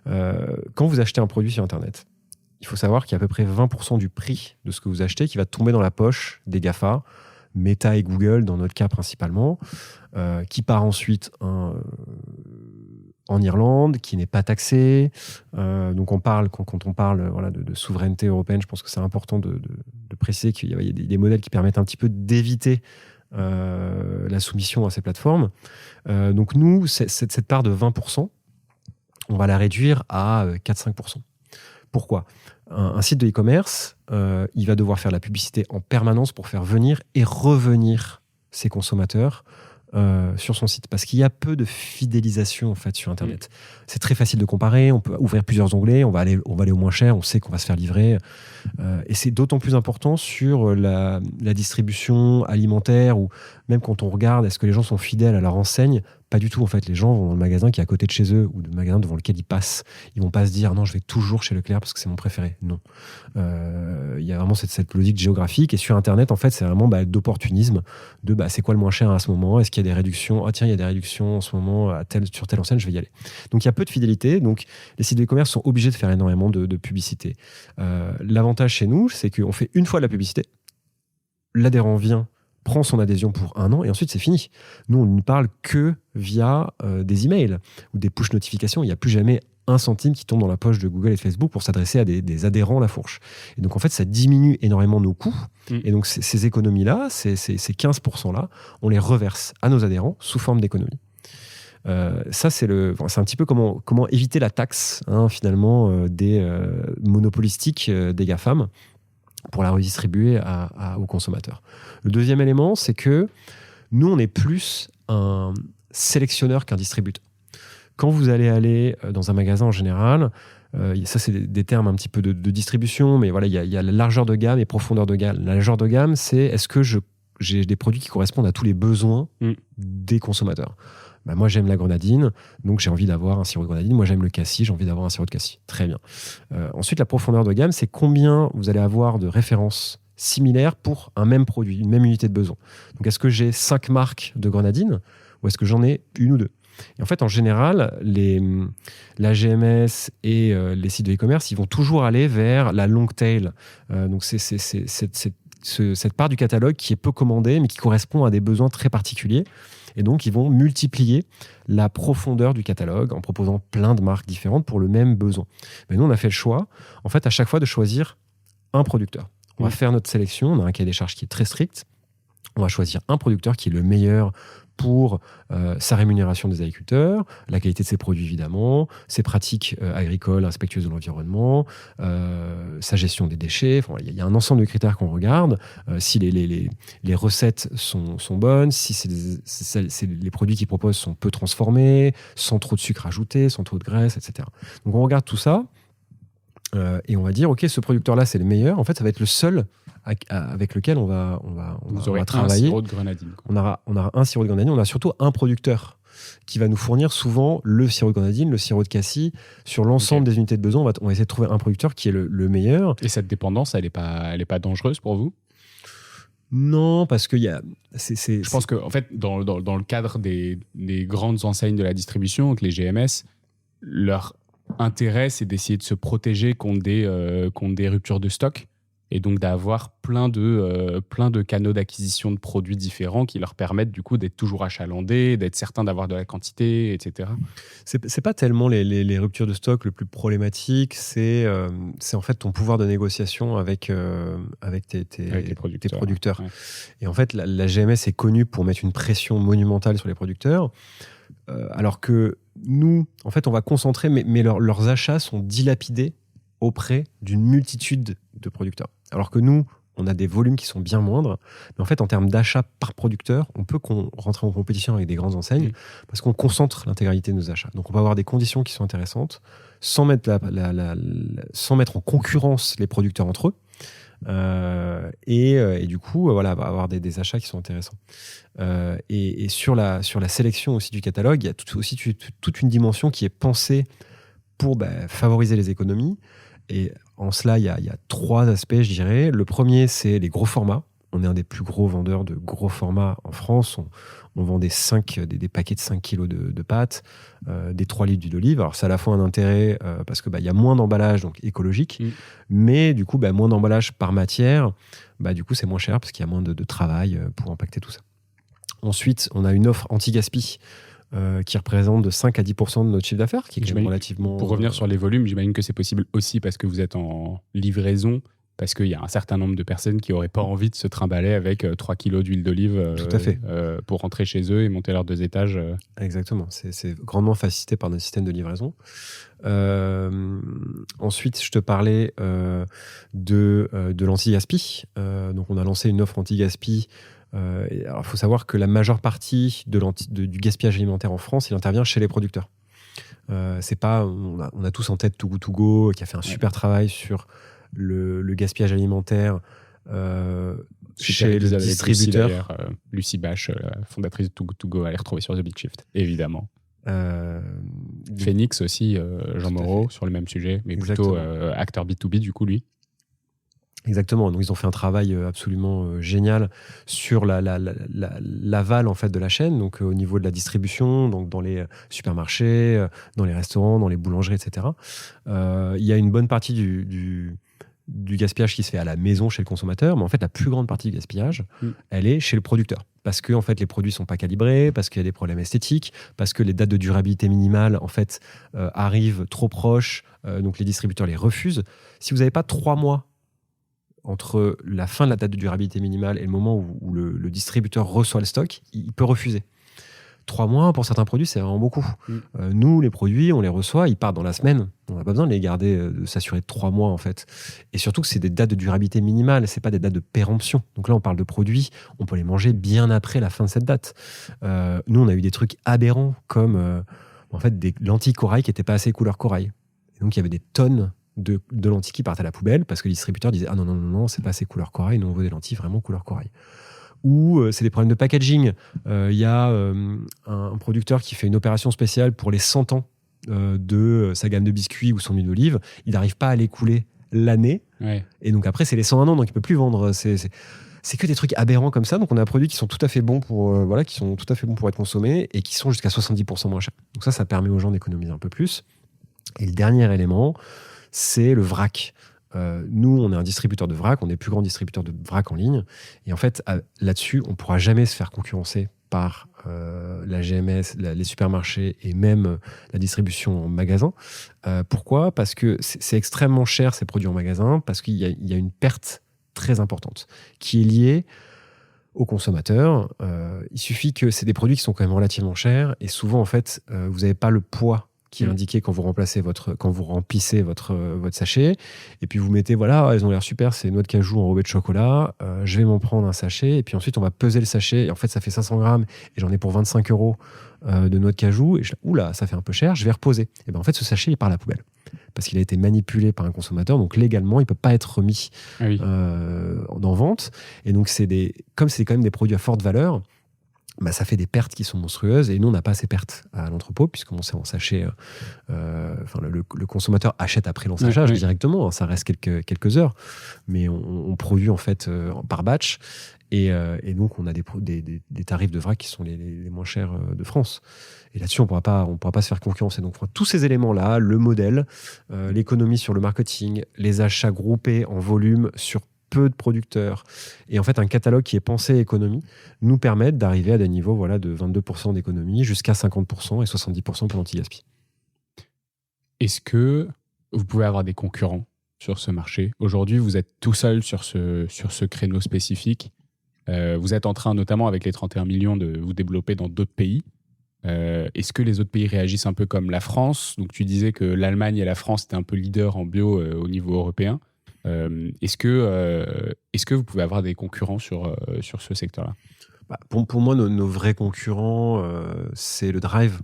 Quand vous achetez un produit sur Internet, il faut savoir qu'il y a à peu près 20% du prix de ce que vous achetez qui va tomber dans la poche des GAFA, Meta et Google, dans notre cas principalement, qui part ensuite en Irlande, qui n'est pas taxé. Donc quand on parle de souveraineté européenne, je pense que c'est important de préciser qu'il y a des modèles qui permettent un petit peu d'éviter la soumission à ces plateformes. Donc nous, cette part de 20%, on va la réduire à 4-5%. Pourquoi ? Un site de e-commerce, il va devoir faire la publicité en permanence pour faire venir et revenir ses consommateurs sur son site, parce qu'il y a peu de fidélisation en fait sur Internet. C'est très facile de comparer, on peut ouvrir plusieurs onglets, on va aller au moins cher, on sait qu'on va se faire livrer, et c'est d'autant plus important sur la distribution alimentaire, ou même quand on regarde est-ce que les gens sont fidèles à leur enseigne. Pas du tout en fait, les gens vont dans le magasin qui est à côté de chez eux ou le magasin devant lequel ils passent, ils vont pas se dire non, je vais toujours chez Leclerc parce que c'est mon préféré. Non, il y a vraiment cette logique géographique, et sur Internet en fait c'est vraiment d'opportunisme, de c'est quoi le moins cher à ce moment, est-ce qu'il y a des réductions, tiens il y a des réductions en ce moment sur telle enseigne, je vais y aller. Donc il y a peu de fidélité, donc les sites de e-commerce sont obligés de faire énormément de publicité. L'avantage chez nous, c'est qu'on fait une fois de la publicité, l'adhérent vient, prend son adhésion pour 1 an et ensuite c'est fini. Nous, on ne parle que via des emails ou des push notifications. Il n'y a plus jamais 1 centime qui tombe dans la poche de Google et de Facebook pour s'adresser à des adhérents à la fourche. Et donc en fait, ça diminue énormément nos coûts. Et donc ces économies-là, ces 15%-là, on les reverse à nos adhérents sous forme d'économie. Ça, c'est un petit peu comment éviter la taxe finalement des monopolistiques des GAFAM, pour la redistribuer aux consommateurs. Le deuxième élément, c'est que nous, on est plus un sélectionneur qu'un distributeur. Quand vous allez dans un magasin en général, ça c'est des termes un petit peu de distribution, mais voilà, il y a la largeur de gamme et profondeur de gamme. La largeur de gamme, c'est est-ce que j'ai des produits qui correspondent à tous les besoins des consommateurs. Moi, j'aime la grenadine, donc j'ai envie d'avoir un sirop de grenadine. Moi, j'aime le cassis, j'ai envie d'avoir un sirop de cassis. Très bien. Ensuite, la profondeur de gamme, c'est combien vous allez avoir de références similaires pour un même produit, une même unité de besoin. Donc, est-ce que j'ai 5 marques de grenadine ou est-ce que j'en ai 1 ou 2 ? Et en fait, en général, la GMS et les sites de e-commerce, ils vont toujours aller vers la long tail. Donc, c'est cette part du catalogue qui est peu commandée, mais qui correspond à des besoins très particuliers. Et donc, ils vont multiplier la profondeur du catalogue en proposant plein de marques différentes pour le même besoin. Mais nous, on a fait le choix, en fait, à chaque fois de choisir un producteur. On va faire notre sélection, on a un cahier des charges qui est très strict. On va choisir un producteur qui est le meilleur pour sa rémunération des agriculteurs, la qualité de ses produits évidemment, ses pratiques agricoles respectueuses de l'environnement, sa gestion des déchets. Enfin, il y a un ensemble de critères qu'on regarde. Si les recettes sont bonnes, si les produits qu'ils proposent sont peu transformés, sans trop de sucre ajouté, sans trop de graisse, etc. Donc on regarde tout ça et on va dire, ok, ce producteur-là, c'est le meilleur. En fait, ça va être le seul avec lequel on va travailler. Un sirop de grenadine. On aura un sirop de grenadine, on a surtout un producteur qui va nous fournir souvent le sirop de grenadine, le sirop de cassis. Sur l'ensemble des unités de besoin, on va essayer de trouver un producteur qui est le meilleur. Et cette dépendance, elle est pas dangereuse pour vous ? Non, parce qu'il y a... Je pense qu'en fait, dans le cadre des grandes enseignes de la distribution, donc les GMS, leur intérêt, c'est d'essayer de se protéger contre des ruptures de stock. Et donc d'avoir plein de canaux d'acquisition de produits différents qui leur permettent du coup d'être toujours achalandés, d'être certains d'avoir de la quantité, etc. C'est pas tellement les ruptures de stock le plus problématique, c'est en fait ton pouvoir de négociation avec tes producteurs. Ouais. Et en fait, la GMS est connue pour mettre une pression monumentale sur les producteurs, alors que nous, en fait, on va concentrer, mais leurs achats sont dilapidés auprès d'une multitude de producteurs. Alors que nous, on a des volumes qui sont bien moindres, mais en fait, en termes d'achat par producteur, on peut rentrer en compétition avec des grandes enseignes parce qu'on concentre l'intégralité de nos achats. Donc, on va avoir des conditions qui sont intéressantes sans mettre en concurrence les producteurs entre eux. Et du coup, voilà, on va avoir des achats qui sont intéressants. Et sur la sélection aussi du catalogue, il y a toute une dimension qui est pensée pour favoriser les économies. Et en cela, il y a 3 aspects, je dirais. Le premier, c'est les gros formats. On est un des plus gros vendeurs de gros formats en France. On vend des paquets de 5 kilos de pâtes, des 3 litres d'huile d'olive. Alors, ça a à la fois un intérêt parce qu'il y a moins d'emballage, donc écologique, mais du coup, moins d'emballage par matière. Du coup, c'est moins cher parce qu'il y a moins de travail pour impacter tout ça. Ensuite, on a une offre anti-gaspi qui représente de 5 à 10% de notre chiffre d'affaires, qui est relativement... Pour revenir sur les volumes, j'imagine que c'est possible aussi parce que vous êtes en livraison parce qu'il y a un certain nombre de personnes qui n'auraient pas envie de se trimballer avec 3 kilos d'huile d'olive Tout à fait. Pour rentrer chez eux et monter leurs 2 étages. Exactement, c'est grandement facilité par notre système de livraison. Ensuite, je te parlais de l'anti-gaspi. Donc, on a lancé une offre anti-gaspi. Alors, il faut savoir que la majeure partie du gaspillage alimentaire en France, il intervient chez les producteurs. C'est pas, on a tous en tête Too Good To Go, qui a fait un super travail sur le gaspillage alimentaire chez le distributeur. Lucie Bache, la fondatrice de Too Good To Go, à les retrouver sur The Big Shift, évidemment. Phoenix aussi, Jean Moreau, sur le même sujet, mais plutôt acteur B2B, du coup, lui. Exactement. Donc, ils ont fait un travail absolument génial sur l'aval en fait, de la chaîne, donc au niveau de la distribution, donc dans les supermarchés, dans les restaurants, dans les boulangeries, etc. Il y a une bonne partie du gaspillage qui se fait à la maison chez le consommateur, mais en fait, la plus grande partie du gaspillage, elle est chez le producteur. Parce que en fait, les produits ne sont pas calibrés, parce qu'il y a des problèmes esthétiques, parce que les dates de durabilité minimale en fait, arrivent trop proches, donc les distributeurs les refusent. Si vous n'avez pas 3 mois entre la fin de la date de durabilité minimale et le moment où le distributeur reçoit le stock, il peut refuser. 3 mois, pour certains produits, c'est vraiment beaucoup. Nous, les produits, on les reçoit, ils partent dans la semaine. On n'a pas besoin de les garder, de s'assurer de 3 mois, en fait. Et surtout que c'est des dates de durabilité minimale, c'est pas des dates de péremption. Donc là, on parle de produits, on peut les manger bien après la fin de cette date. Nous, on a eu des trucs aberrants, comme en fait, des lentilles corail qui n'étaient pas assez couleur corail. Et donc, il y avait des tonnes de lentilles qui partent à la poubelle parce que les distributeurs disaient « Ah non, c'est pas assez couleur corail, nous on veut des lentilles vraiment couleur corail ». Ou c'est des problèmes de packaging. Il y a un producteur qui fait une opération spéciale pour les 100 ans de sa gamme de biscuits ou son huile d'olive. Il n'arrive pas à l'écouler l'année. Ouais. Et donc après, c'est les 101 ans, donc il ne peut plus vendre. C'est que des trucs aberrants comme ça. Donc on a des produits qui sont tout à fait bons pour, qui sont tout à fait bons pour être consommés et qui sont jusqu'à 70% moins chers. Donc ça permet aux gens d'économiser un peu plus. Et le dernier élément, c'est le vrac. Nous, on est un distributeur de vrac, on est le plus grand distributeur de vrac en ligne. Et en fait, là-dessus, on ne pourra jamais se faire concurrencer par la GMS, les supermarchés et même la distribution en magasin. Pourquoi ? Parce que c'est extrêmement cher, ces produits en magasin, parce qu'il y a une perte très importante qui est liée aux consommateurs. Il suffit que c'est des produits qui sont quand même relativement chers et souvent, en fait, vous n'avez pas le poids qui est indiqué quand vous remplissez votre sachet. Et puis vous mettez, voilà, elles ont l'air super, c'est noix de cajou enrobée de chocolat, je vais m'en prendre un sachet, et puis ensuite on va peser le sachet, et en fait ça fait 500 grammes, et j'en ai pour 25 € de noix de cajou, et oula, ça fait un peu cher, je vais reposer. Et bien en fait ce sachet il part à la poubelle, parce qu'il a été manipulé par un consommateur, donc légalement il ne peut pas être remis en vente. Et donc comme c'est quand même des produits à forte valeur, ça fait des pertes qui sont monstrueuses, et nous on n'a pas ces pertes à l'entrepôt puisqu'on sait en sachet, le consommateur achète après l'ensachage directement, ça reste quelques heures, mais on produit en fait par batch, et donc on a des tarifs de vrac qui sont les moins chers de France, et là-dessus on pourra pas se faire concurrencer. Donc tous ces éléments là, le modèle, l'économie sur le marketing, les achats groupés en volume sur peu de producteurs, et en fait un catalogue qui est pensé économie, nous permettent d'arriver à des niveaux de 22% d'économie jusqu'à 50% et 70% pour l'anti-gaspi. Est-ce que vous pouvez avoir des concurrents sur ce marché ? Aujourd'hui, vous êtes tout seul sur ce créneau spécifique. Vous êtes en train, notamment avec les 31 millions, de vous développer dans d'autres pays. Est-ce que les autres pays réagissent un peu comme la France ? Donc tu disais que l'Allemagne et la France étaient un peu leaders en bio au niveau européen. Est-ce que vous pouvez avoir des concurrents sur ce secteur-là ? Pour moi, nos vrais concurrents, c'est le Drive.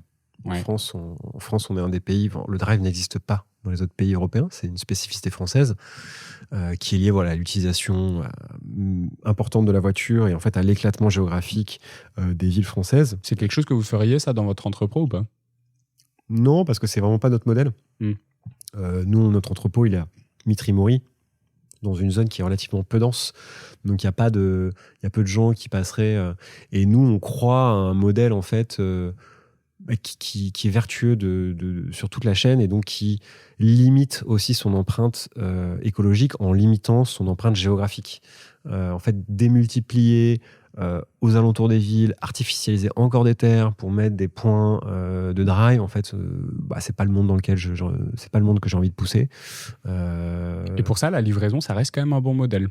En France, on est un des pays... Le Drive n'existe pas dans les autres pays européens. C'est une spécificité française qui est liée à l'utilisation importante de la voiture et en fait à l'éclatement géographique des villes françaises. C'est quelque chose que vous feriez, ça, dans votre entrepôt ou pas ? Non, parce que c'est vraiment pas notre modèle. Nous, notre entrepôt, il est à Mitry-Mory, dans une zone qui est relativement peu dense. Donc, il y a peu de gens qui passeraient. Et nous, on croit à un modèle, en fait, qui est vertueux sur toute la chaîne et donc qui limite aussi son empreinte écologique en limitant son empreinte géographique. En fait, démultiplier aux alentours des villes, artificialiser encore des terres pour mettre des points de drive. En fait, c'est pas le monde dans lequel c'est pas le monde que j'ai envie de pousser. Et pour ça, la livraison, ça reste quand même un bon modèle.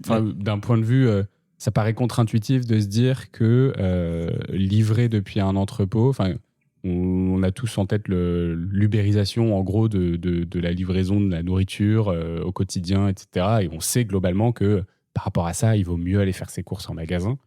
D'un point de vue, ça paraît contre-intuitif de se dire que livrer depuis un entrepôt, on a tous en tête l'ubérisation en gros de la livraison de la nourriture au quotidien, etc. Et on sait globalement que par rapport à ça, il vaut mieux aller faire ses courses en magasin.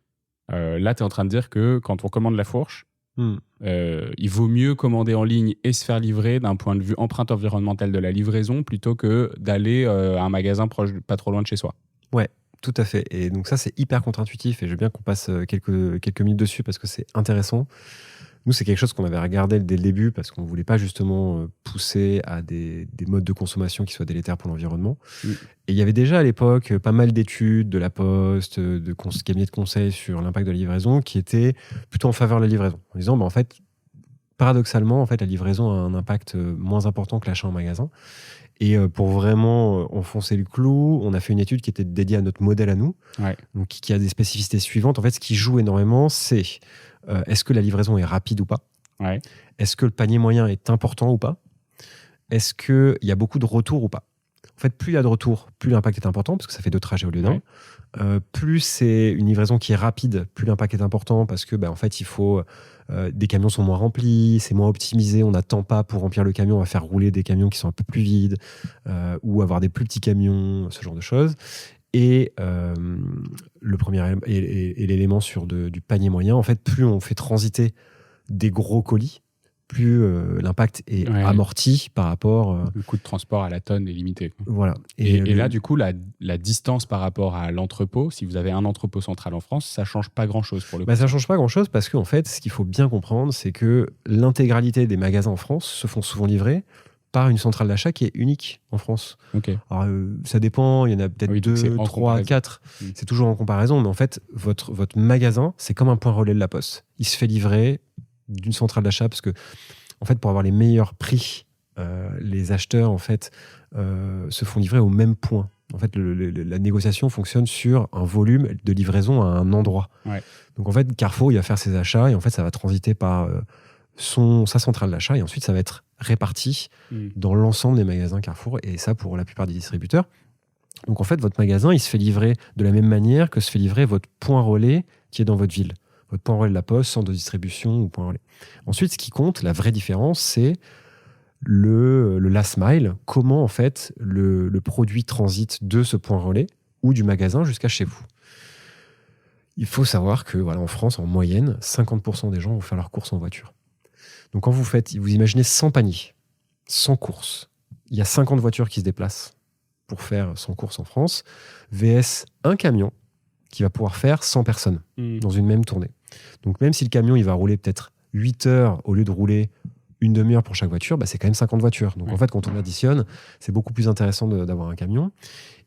Là, tu es en train de dire que quand on commande la fourche, il vaut mieux commander en ligne et se faire livrer d'un point de vue empreinte environnementale de la livraison plutôt que d'aller à un magasin proche, pas trop loin de chez soi. Ouais, tout à fait. Et donc ça, c'est hyper contre-intuitif et je veux bien qu'on passe quelques minutes dessus parce que c'est intéressant. Nous, c'est quelque chose qu'on avait regardé dès le début parce qu'on ne voulait pas justement pousser à des modes de consommation qui soient délétères pour l'environnement. Et il y avait déjà à l'époque pas mal d'études de la Poste, de cabinets de conseil sur l'impact de la livraison qui étaient plutôt en faveur de la livraison. En disant, en fait, paradoxalement, en fait, la livraison a un impact moins important que l'achat en magasin. Et pour vraiment enfoncer le clou, on a fait une étude qui était dédiée à notre modèle à nous, donc qui a des spécificités suivantes. En fait, ce qui joue énormément, c'est est-ce que la livraison est rapide ou pas ? Est-ce que le panier moyen est important ou pas ? Est-ce qu'il y a beaucoup de retours ou pas ? En fait, plus il y a de retours, plus l'impact est important, parce que ça fait 2 trajets au lieu d'un. Plus c'est une livraison qui est rapide, plus l'impact est important, parce que en fait, il faut... des camions sont moins remplis, c'est moins optimisé, on n'attend pas pour remplir le camion, on va faire rouler des camions qui sont un peu plus vides, ou avoir des plus petits camions, ce genre de choses. Et le premier et l'élément sur du panier moyen, en fait, plus on fait transiter des gros colis, plus l'impact est amorti par rapport... Le coût de transport à la tonne est limité. Voilà. Et là, du coup, la distance par rapport à l'entrepôt, si vous avez un entrepôt central en France, ça ne change pas grand-chose pour le coup. Ça ne change pas grand-chose parce qu'en fait, ce qu'il faut bien comprendre, c'est que l'intégralité des magasins en France se font souvent livrer par une centrale d'achat qui est unique en France. Alors, ça dépend, il y en a peut-être 2, 3, 4. C'est toujours en comparaison, mais en fait, votre magasin, c'est comme un point relais de la Poste. Il se fait livrer d'une centrale d'achat parce que, en fait, pour avoir les meilleurs prix, les acheteurs, en fait, se font livrer au même point. En fait, la négociation fonctionne sur un volume de livraison à un endroit. Donc, en fait, Carrefour, il va faire ses achats et en fait, ça va transiter par sa centrale d'achat et ensuite, ça va être réparti dans l'ensemble des magasins Carrefour et ça pour la plupart des distributeurs. Donc, en fait, votre magasin, il se fait livrer de la même manière que se fait livrer votre point relais qui est dans votre ville. Votre point relais de la Poste, centre de distribution ou point relais. Ensuite, ce qui compte, la vraie différence, c'est le last mile. Comment, en fait, le produit transite de ce point relais ou du magasin jusqu'à chez vous. Il faut savoir que, en France, en moyenne, 50% des gens vont faire leurs courses en voiture. Donc, quand vous imaginez 100 paniers, 100 courses, il y a 50 voitures qui se déplacent pour faire 100 courses en France, VS un camion qui va pouvoir faire 100 personnes dans une même tournée. Donc, même si le camion, il va rouler peut-être 8 heures au lieu de rouler une demi-heure pour chaque voiture, c'est quand même 50 voitures. Donc, en fait, quand on additionne, c'est beaucoup plus intéressant d'avoir un camion.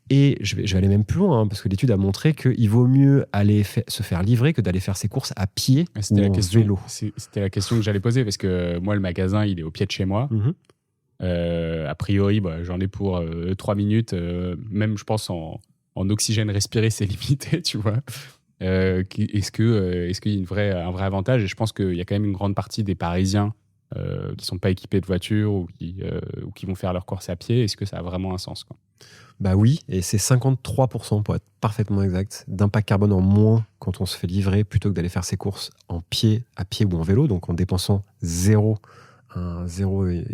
Et je vais aller même plus loin, parce que l'étude a montré qu'il vaut mieux aller se faire livrer que d'aller faire ses courses à pied ou en vélo. C'était la question que j'allais poser, parce que moi, le magasin, il est au pied de chez moi. A priori, j'en ai pour 3 minutes. Même, je pense, en oxygène respiré, c'est limité, tu vois. Est-ce qu'il y a un vrai avantage ? Et je pense qu'il y a quand même une grande partie des Parisiens qui ne sont pas équipés de voiture ou qui vont faire leurs courses à pied. Est-ce que ça a vraiment un sens, quoi ? Oui, et c'est 53% pour être parfaitement exact, d'impact carbone en moins quand on se fait livrer plutôt que d'aller faire ses courses à pied ou en vélo, donc en dépensant zéro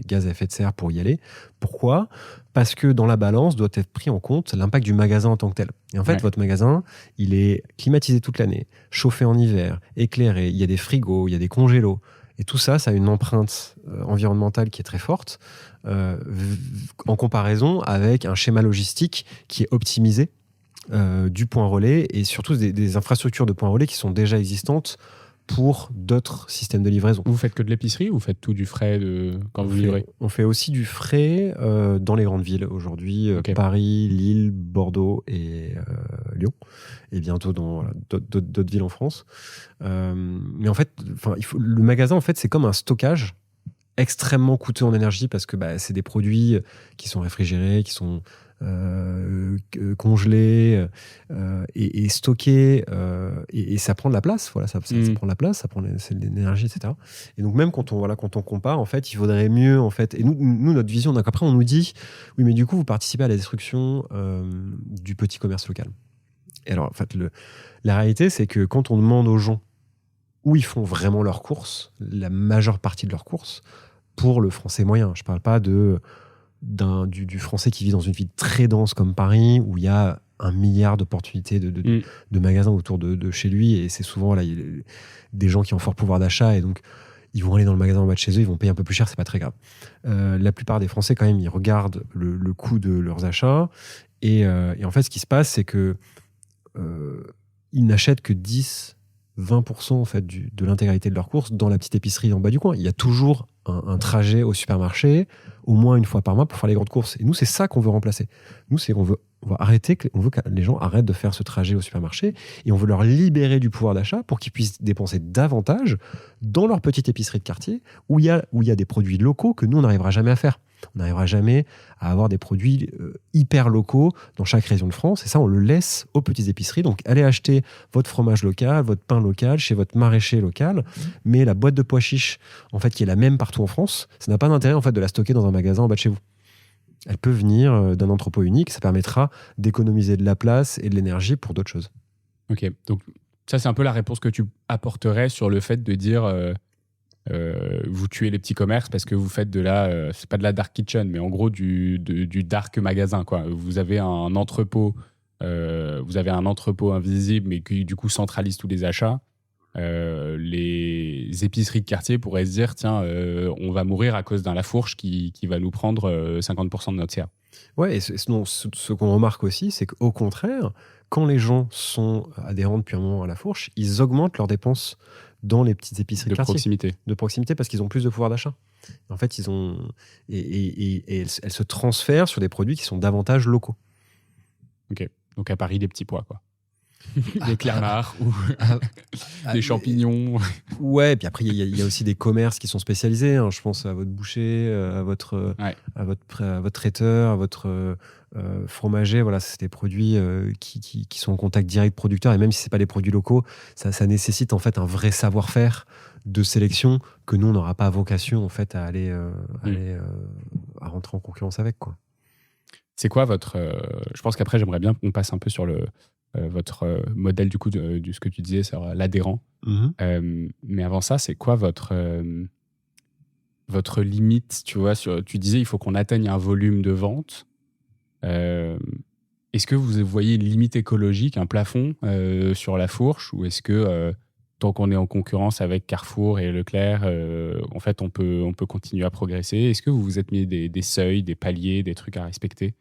gaz à effet de serre pour y aller. Pourquoi ? Parce que dans la balance doit être pris en compte l'impact du magasin en tant que tel. Et en fait, votre magasin, il est climatisé toute l'année, chauffé en hiver, éclairé, il y a des frigos, il y a des congélos. Et tout ça, ça a une empreinte environnementale qui est très forte en comparaison avec un schéma logistique qui est optimisé du point relais et surtout des infrastructures de point relais qui sont déjà existantes pour d'autres systèmes de livraison. Vous faites que de l'épicerie ou vous faites tout du frais quand vous livrez ? On fait aussi du frais dans les grandes villes aujourd'hui, Paris, Lille, Bordeaux et Lyon, et bientôt dans d'autres villes en France. Mais en fait, le magasin, en fait, c'est comme un stockage extrêmement coûteux en énergie parce que c'est des produits qui sont réfrigérés, qui sont congelés et stockés. Et ça prend de la place. Voilà, ça prend de la place, c'est de l'énergie, etc. Et donc, même quand on compare, en fait, il vaudrait mieux. En fait, et nous, notre vision, donc après, on nous dit oui, mais du coup, vous participez à la destruction du petit commerce local. Et alors, en fait, la réalité, c'est que quand on demande aux gens où ils font vraiment leurs courses, la majeure partie de leurs courses, pour le français moyen. Je ne parle pas du français qui vit dans une ville très dense comme Paris, où il y a 1 milliard d'opportunités de magasins autour de chez lui, et c'est souvent là, des gens qui ont fort pouvoir d'achat, et donc ils vont aller dans le magasin en bas de chez eux, ils vont payer un peu plus cher, c'est pas très grave. La plupart des Français, quand même, ils regardent le coût de leurs achats, et en fait, ce qui se passe, c'est que ils n'achètent que 10-20% en fait, de l'intégralité de leurs courses dans la petite épicerie en bas du coin. Il y a toujours un trajet au supermarché, au moins une fois par mois, pour faire les grandes courses. Et nous, c'est ça qu'on veut remplacer. Nous, c'est qu'on veut on veut que les gens arrêtent de faire ce trajet au supermarché, et on veut leur libérer du pouvoir d'achat pour qu'ils puissent dépenser davantage dans leur petite épicerie de quartier, où il y a des produits locaux que nous, on n'arrivera jamais à faire. On n'arrivera jamais à avoir des produits hyper locaux dans chaque région de France. Et ça, on le laisse aux petites épiceries. Donc, allez acheter votre fromage local, votre pain local, chez votre maraîcher local. Mais la boîte de pois chiches, en fait, qui est la même partout en France, ça n'a pas d'intérêt, en fait, de la stocker dans un magasin en bas de chez vous. Elle peut venir d'un entrepôt unique. Ça permettra d'économiser de la place et de l'énergie pour d'autres choses. Ok. Donc, ça, c'est un peu la réponse que tu apporterais sur le fait de dire... vous tuez les petits commerces parce que vous faites c'est pas de la dark kitchen, mais en gros du dark magasin, quoi. Vous avez un entrepôt invisible, mais qui du coup centralise tous les achats. Les épiceries de quartier pourraient se dire tiens, on va mourir à cause d'un Lafourche qui va nous prendre 50% de notre CA. Ouais, et ce qu'on remarque aussi, c'est qu'au contraire, quand les gens sont adhérents depuis un moment à Lafourche, ils augmentent leurs dépenses dans les petites épiceries de quartier. De proximité, parce qu'ils ont plus de pouvoir d'achat. En fait, elles se transfèrent sur des produits qui sont davantage locaux. Ok. Donc à Paris, des petits pois, quoi. Des clamars ou des champignons. Ouais, et puis après, il y a aussi des commerces qui sont spécialisés. Hein. Je pense à votre boucher, à votre traiteur, à votre fromager. Voilà, c'est des produits qui sont en contact direct producteur. Et même si ce n'est pas des produits locaux, ça nécessite en fait un vrai savoir-faire de sélection que nous, on n'aura pas vocation en fait, à à rentrer en concurrence avec, quoi. C'est quoi votre... je pense qu'après, j'aimerais bien qu'on passe un peu sur votre modèle du coup de ce que tu disais sur l'adhérent. Mais avant ça, c'est quoi votre limite, tu vois, tu disais il faut qu'on atteigne un volume de vente. Est-ce que vous voyez une limite écologique, un plafond sur Lafourche, ou est-ce que tant qu'on est en concurrence avec Carrefour et Leclerc, en fait on peut continuer à progresser? Est-ce que vous vous êtes mis des seuils, des paliers, des trucs à respecter?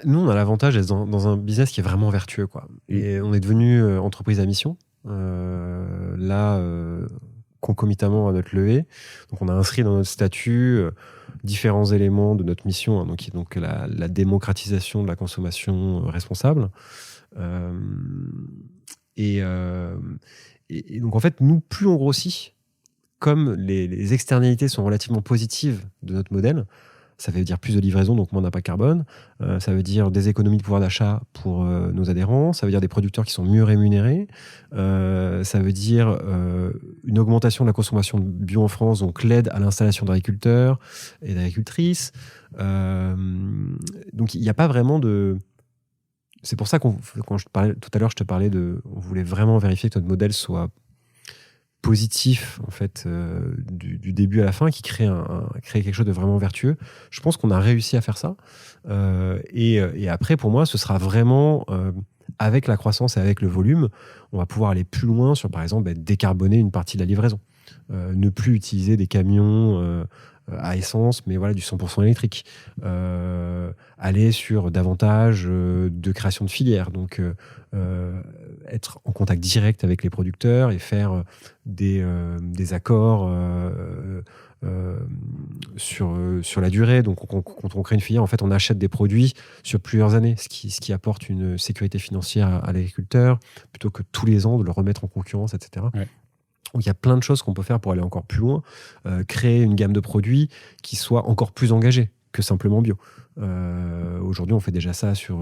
Nous, on a l'avantage d'être dans un business qui est vraiment vertueux, quoi. Et on est devenu entreprise à mission, concomitamment à notre levée. Donc, on a inscrit dans notre statut différents éléments de notre mission, hein, donc la démocratisation de la consommation responsable. Et donc, en fait, nous, plus on grossit, comme les externalités sont relativement positives de notre modèle, ça veut dire plus de livraison, donc moins d'impact carbone. Ça veut dire des économies de pouvoir d'achat pour nos adhérents. Ça veut dire des producteurs qui sont mieux rémunérés. Ça veut dire une augmentation de la consommation de bio en France, donc l'aide à l'installation d'agriculteurs et d'agricultrices. Donc il n'y a pas vraiment de... C'est pour ça quand je te parlais, tout à l'heure, je te parlais on voulait vraiment vérifier que notre modèle soit positif en fait du début à la fin, qui crée quelque chose de vraiment vertueux. Je pense qu'on a réussi à faire ça, et après pour moi ce sera vraiment avec la croissance et avec le volume, on va pouvoir aller plus loin sur par exemple décarboner une partie de la livraison, ne plus utiliser des camions à essence, mais voilà, du 100% électrique. Aller sur davantage de création de filières, donc être en contact direct avec les producteurs et faire des accords sur la durée. Donc quand on crée une filière, en fait, on achète des produits sur plusieurs années, ce qui apporte une sécurité financière à l'agriculteur, plutôt que tous les ans de le remettre en concurrence, etc. Ouais. Donc, il y a plein de choses qu'on peut faire pour aller encore plus loin, créer une gamme de produits qui soit encore plus engagée que simplement bio. Aujourd'hui, on fait déjà ça sur,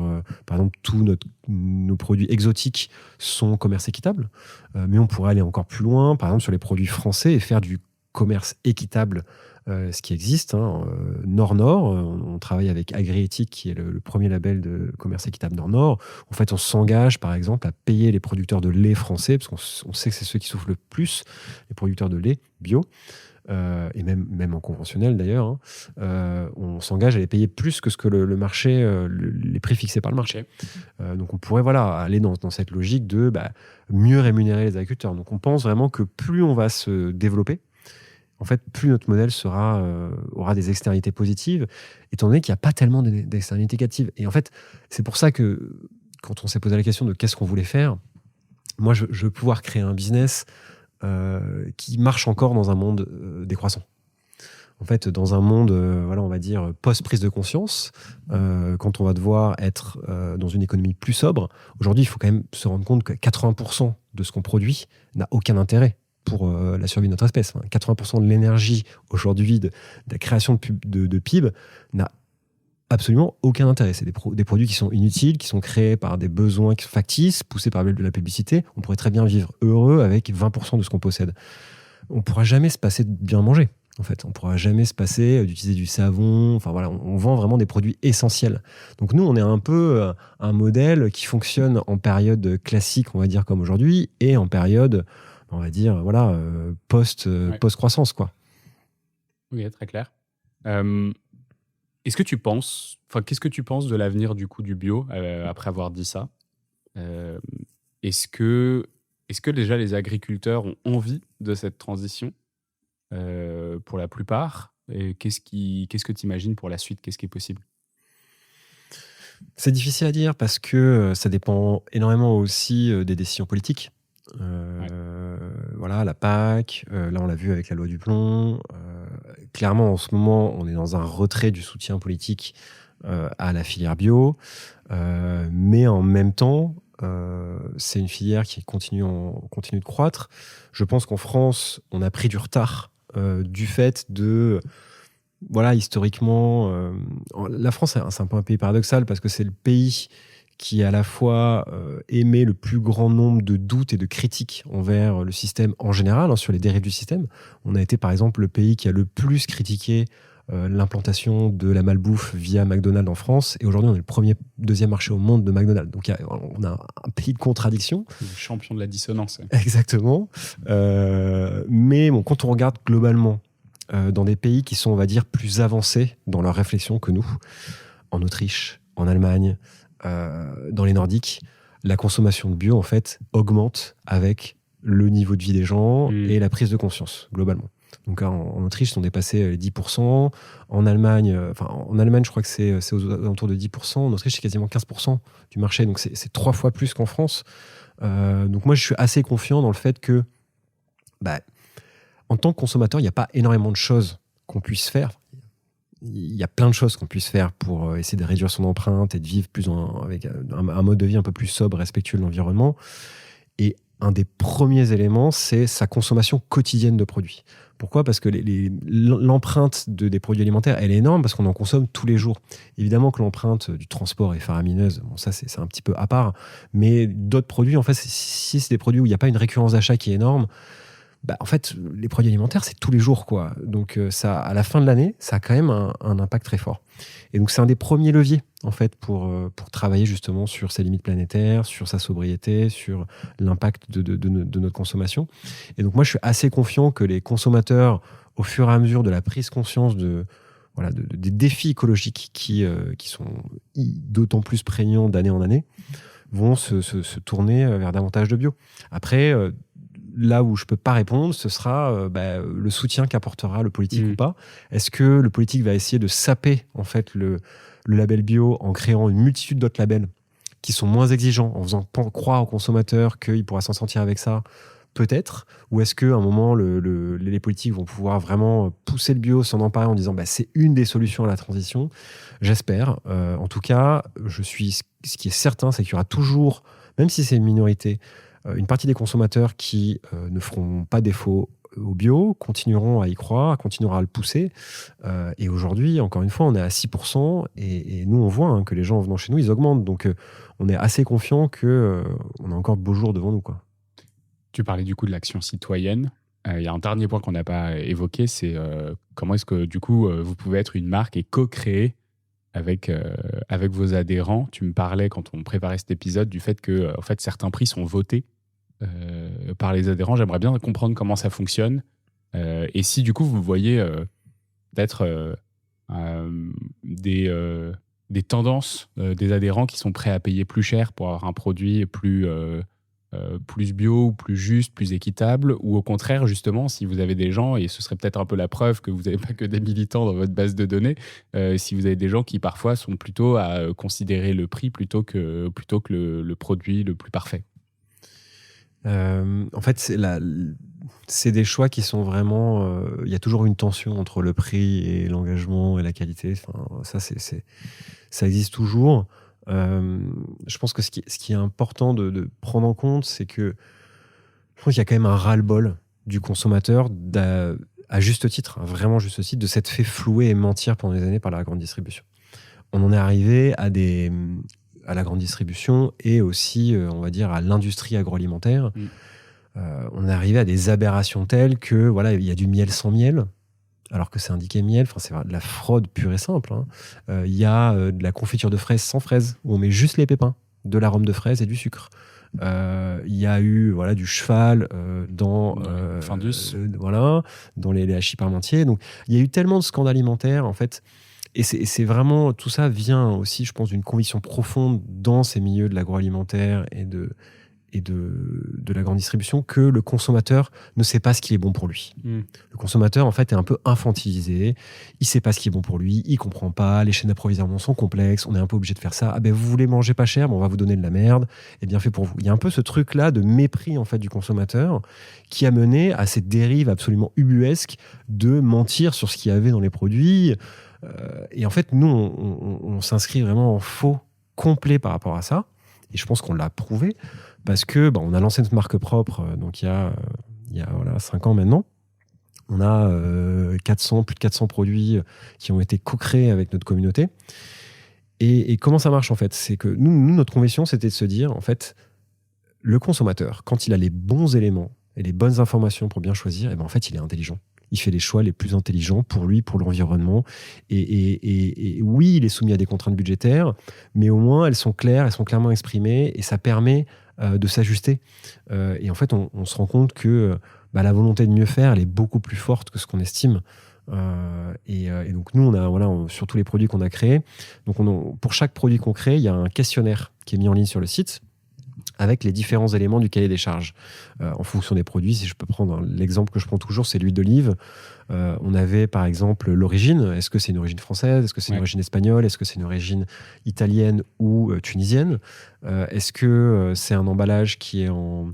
par exemple, tous nos produits exotiques sont commerce équitable, mais on pourrait aller encore plus loin, par exemple, sur les produits français et faire du commerce équitable, ce qui existe. Nord-Nord, on travaille avec Agriéthique, qui est le premier label de commerce équitable Nord-Nord. En fait, on s'engage, par exemple, à payer les producteurs de lait français, parce qu'on sait que c'est ceux qui souffrent le plus, les producteurs de lait bio. Et même en conventionnel d'ailleurs, on s'engage à les payer plus que ce que le marché, les prix fixés par le marché. Donc on pourrait aller dans cette logique de mieux rémunérer les agriculteurs. Donc on pense vraiment que plus on va se développer, en fait, plus notre modèle aura des externalités positives, étant donné qu'il n'y a pas tellement d'externalités négatives. Et en fait, c'est pour ça que quand on s'est posé la question de qu'est-ce qu'on voulait faire, moi je veux pouvoir créer un business qui marche encore dans un monde décroissant. En fait, dans un monde, on va dire, post-prise de conscience, quand on va devoir être dans une économie plus sobre, aujourd'hui, il faut quand même se rendre compte que 80% de ce qu'on produit n'a aucun intérêt pour la survie de notre espèce. 80% de l'énergie aujourd'hui de la création de PIB n'a absolument aucun intérêt. C'est des produits qui sont inutiles, qui sont créés par des besoins qui sont factices, poussés par de la publicité. On pourrait très bien vivre heureux avec 20% de ce qu'on possède. On ne pourra jamais se passer de bien manger, en fait. On ne pourra jamais se passer d'utiliser du savon. Enfin, voilà, on vend vraiment des produits essentiels. Donc nous, on est un peu un modèle qui fonctionne en période classique, on va dire, comme aujourd'hui, et en période, on va dire, post-croissance, quoi. Oui, très clair. Qu'est-ce que tu penses de l'avenir du bio après avoir dit ça? Est-ce que déjà les agriculteurs ont envie de cette transition pour la plupart? Et qu'est-ce que tu imagines pour la suite? Qu'est-ce qui est possible? C'est difficile à dire parce que ça dépend énormément aussi des décisions politiques. La PAC, là on l'a vu avec la loi du plomb. Clairement, en ce moment, on est dans un retrait du soutien politique à la filière bio. Mais en même temps, c'est une filière qui continue de croître. Je pense qu'en France, on a pris du retard du fait de... historiquement, la France, c'est un peu un pays paradoxal parce que c'est le pays qui à la fois émet le plus grand nombre de doutes et de critiques envers le système en général, sur les dérives du système. On a été par exemple le pays qui a le plus critiqué l'implantation de la malbouffe via McDonald's en France, et aujourd'hui on est le deuxième marché au monde de McDonald's. Donc on a un pays de contradictions. Le champion de la dissonance. Exactement. Mais bon, quand on regarde globalement dans des pays qui sont, on va dire, plus avancés dans leur réflexion que nous, en Autriche, en Allemagne, dans les Nordiques, la consommation de bio, en fait, augmente avec le niveau de vie des gens et la prise de conscience, globalement. Donc en Autriche, ils sont dépassés les 10%. En Allemagne, je crois que c'est aux alentours de 10%. En Autriche, c'est quasiment 15% du marché. Donc c'est 3 fois plus qu'en France. Donc moi, je suis assez confiant dans le fait que, en tant que consommateur, il n'y a pas énormément de choses qu'on puisse faire. Il y a plein de choses qu'on puisse faire pour essayer de réduire son empreinte et de vivre avec un mode de vie un peu plus sobre, respectueux de l'environnement. Et un des premiers éléments, c'est sa consommation quotidienne de produits. Pourquoi ? Parce que l'empreinte des produits alimentaires, elle est énorme parce qu'on en consomme tous les jours. Évidemment que l'empreinte du transport est faramineuse. Bon, ça, c'est un petit peu à part. Mais d'autres produits, en fait, si c'est des produits où il n'y a pas une récurrence d'achat qui est énorme, en fait, les produits alimentaires, c'est tous les jours, quoi. Donc, ça, à la fin de l'année, ça a quand même un impact très fort. Et donc, c'est un des premiers leviers, en fait, pour travailler justement sur ses limites planétaires, sur sa sobriété, sur l'impact de notre consommation. Et donc, moi, je suis assez confiant que les consommateurs, au fur et à mesure de la prise conscience des défis écologiques qui sont d'autant plus prégnants d'année en année, vont se tourner vers davantage de bio. Après... là où je ne peux pas répondre, ce sera le soutien qu'apportera le politique ou pas. Est-ce que le politique va essayer de saper en fait, le label bio en créant une multitude d'autres labels qui sont moins exigeants, en faisant croire aux consommateurs qu'il pourra s'en sortir avec ça ? Peut-être. Ou est-ce qu'à un moment, les politiques vont pouvoir vraiment pousser le bio, s'en emparer en disant c'est une des solutions à la transition ? J'espère. En tout cas, ce qui est certain, c'est qu'il y aura toujours, même si c'est une minorité, une partie des consommateurs qui ne feront pas défaut au bio, continueront à y croire, continueront à le pousser. Et aujourd'hui, encore une fois, on est à 6%, et nous, on voit que les gens en venant chez nous, ils augmentent. Donc, on est assez confiant qu'on a encore de beaux jours devant nous, quoi. Tu parlais du coup de l'action citoyenne. Il y a un dernier point qu'on n'a pas évoqué, c'est comment est-ce que du coup vous pouvez être une marque et co-créer avec vos adhérents. Tu me parlais quand on préparait cet épisode du fait que en fait, certains prix sont votés par les adhérents. J'aimerais bien comprendre comment ça fonctionne et si du coup vous voyez peut-être des tendances des adhérents qui sont prêts à payer plus cher pour avoir un produit plus bio, ou plus juste, plus équitable, ou au contraire, justement, si vous avez des gens, et ce serait peut-être un peu la preuve que vous n'avez pas que des militants dans votre base de données, si vous avez des gens qui parfois sont plutôt à considérer le prix plutôt que le produit le plus parfait. En fait, c'est des choix qui sont vraiment... Il y a toujours une tension entre le prix et l'engagement et la qualité. Enfin, ça existe toujours. Je pense que ce qui est important de prendre en compte, c'est que je pense qu'il y a quand même un ras-le-bol du consommateur, à juste titre, vraiment juste titre, de s'être fait flouer et mentir pendant des années par la grande distribution. On en est arrivé à la grande distribution et aussi, on va dire, à l'industrie agroalimentaire. On est arrivé à des aberrations telles que, voilà, il y a du miel sans miel, alors que c'est indiqué miel. Enfin, c'est de la fraude pure et simple. Il y a de la confiture de fraises sans fraises, où on met juste les pépins, de l'arôme de fraise et du sucre. Il y a eu du cheval dans Findus. dans les hachis parmentiers. Donc, il y a eu tellement de scandales alimentaires, en fait. Et c'est vraiment, tout ça vient aussi, je pense, d'une conviction profonde dans ces milieux de l'agroalimentaire et de la grande distribution, que le consommateur ne sait pas ce qui est bon pour lui. Le consommateur, en fait, est un peu infantilisé. Il sait pas ce qui est bon pour lui. Il comprend pas. Les chaînes d'approvisionnement sont complexes. On est un peu obligé de faire ça. Ah ben, vous voulez manger pas cher, mais on va vous donner de la merde. Et bien fait pour vous. Il y a un peu ce truc-là de mépris, en fait, du consommateur, qui a mené à cette dérive absolument ubuesque de mentir sur ce qu'il y avait dans les produits. Et en fait, nous, on s'inscrit vraiment en faux complet par rapport à ça. Et je pense qu'on l'a prouvé. Parce que on a lancé notre marque propre, donc il y a 5 ans maintenant. On a plus de 400 produits qui ont été co-créés avec notre communauté. Et comment ça marche, en fait? C'est que nous, notre conviction, c'était de se dire, en fait, le consommateur, quand il a les bons éléments et les bonnes informations pour bien choisir, en fait, il est intelligent. Il fait les choix les plus intelligents pour lui, pour l'environnement. Et oui, il est soumis à des contraintes budgétaires, mais au moins, elles sont claires, elles sont clairement exprimées, et ça permet de s'ajuster. Et en fait, on se rend compte que la volonté de mieux faire, elle est beaucoup plus forte que ce qu'on estime. Et donc, nous, on a, sur tous les produits qu'on a créés, donc pour chaque produit qu'on crée, il y a un questionnaire qui est mis en ligne sur le site, avec les différents éléments du cahier des charges. En fonction des produits, si je peux prendre l'exemple que je prends toujours, c'est l'huile d'olive. On avait par exemple l'origine. Est-ce que c'est une origine française? Est-ce que c'est une origine espagnole? Est-ce que c'est une origine italienne ou tunisienne? Est-ce que c'est un emballage qui est en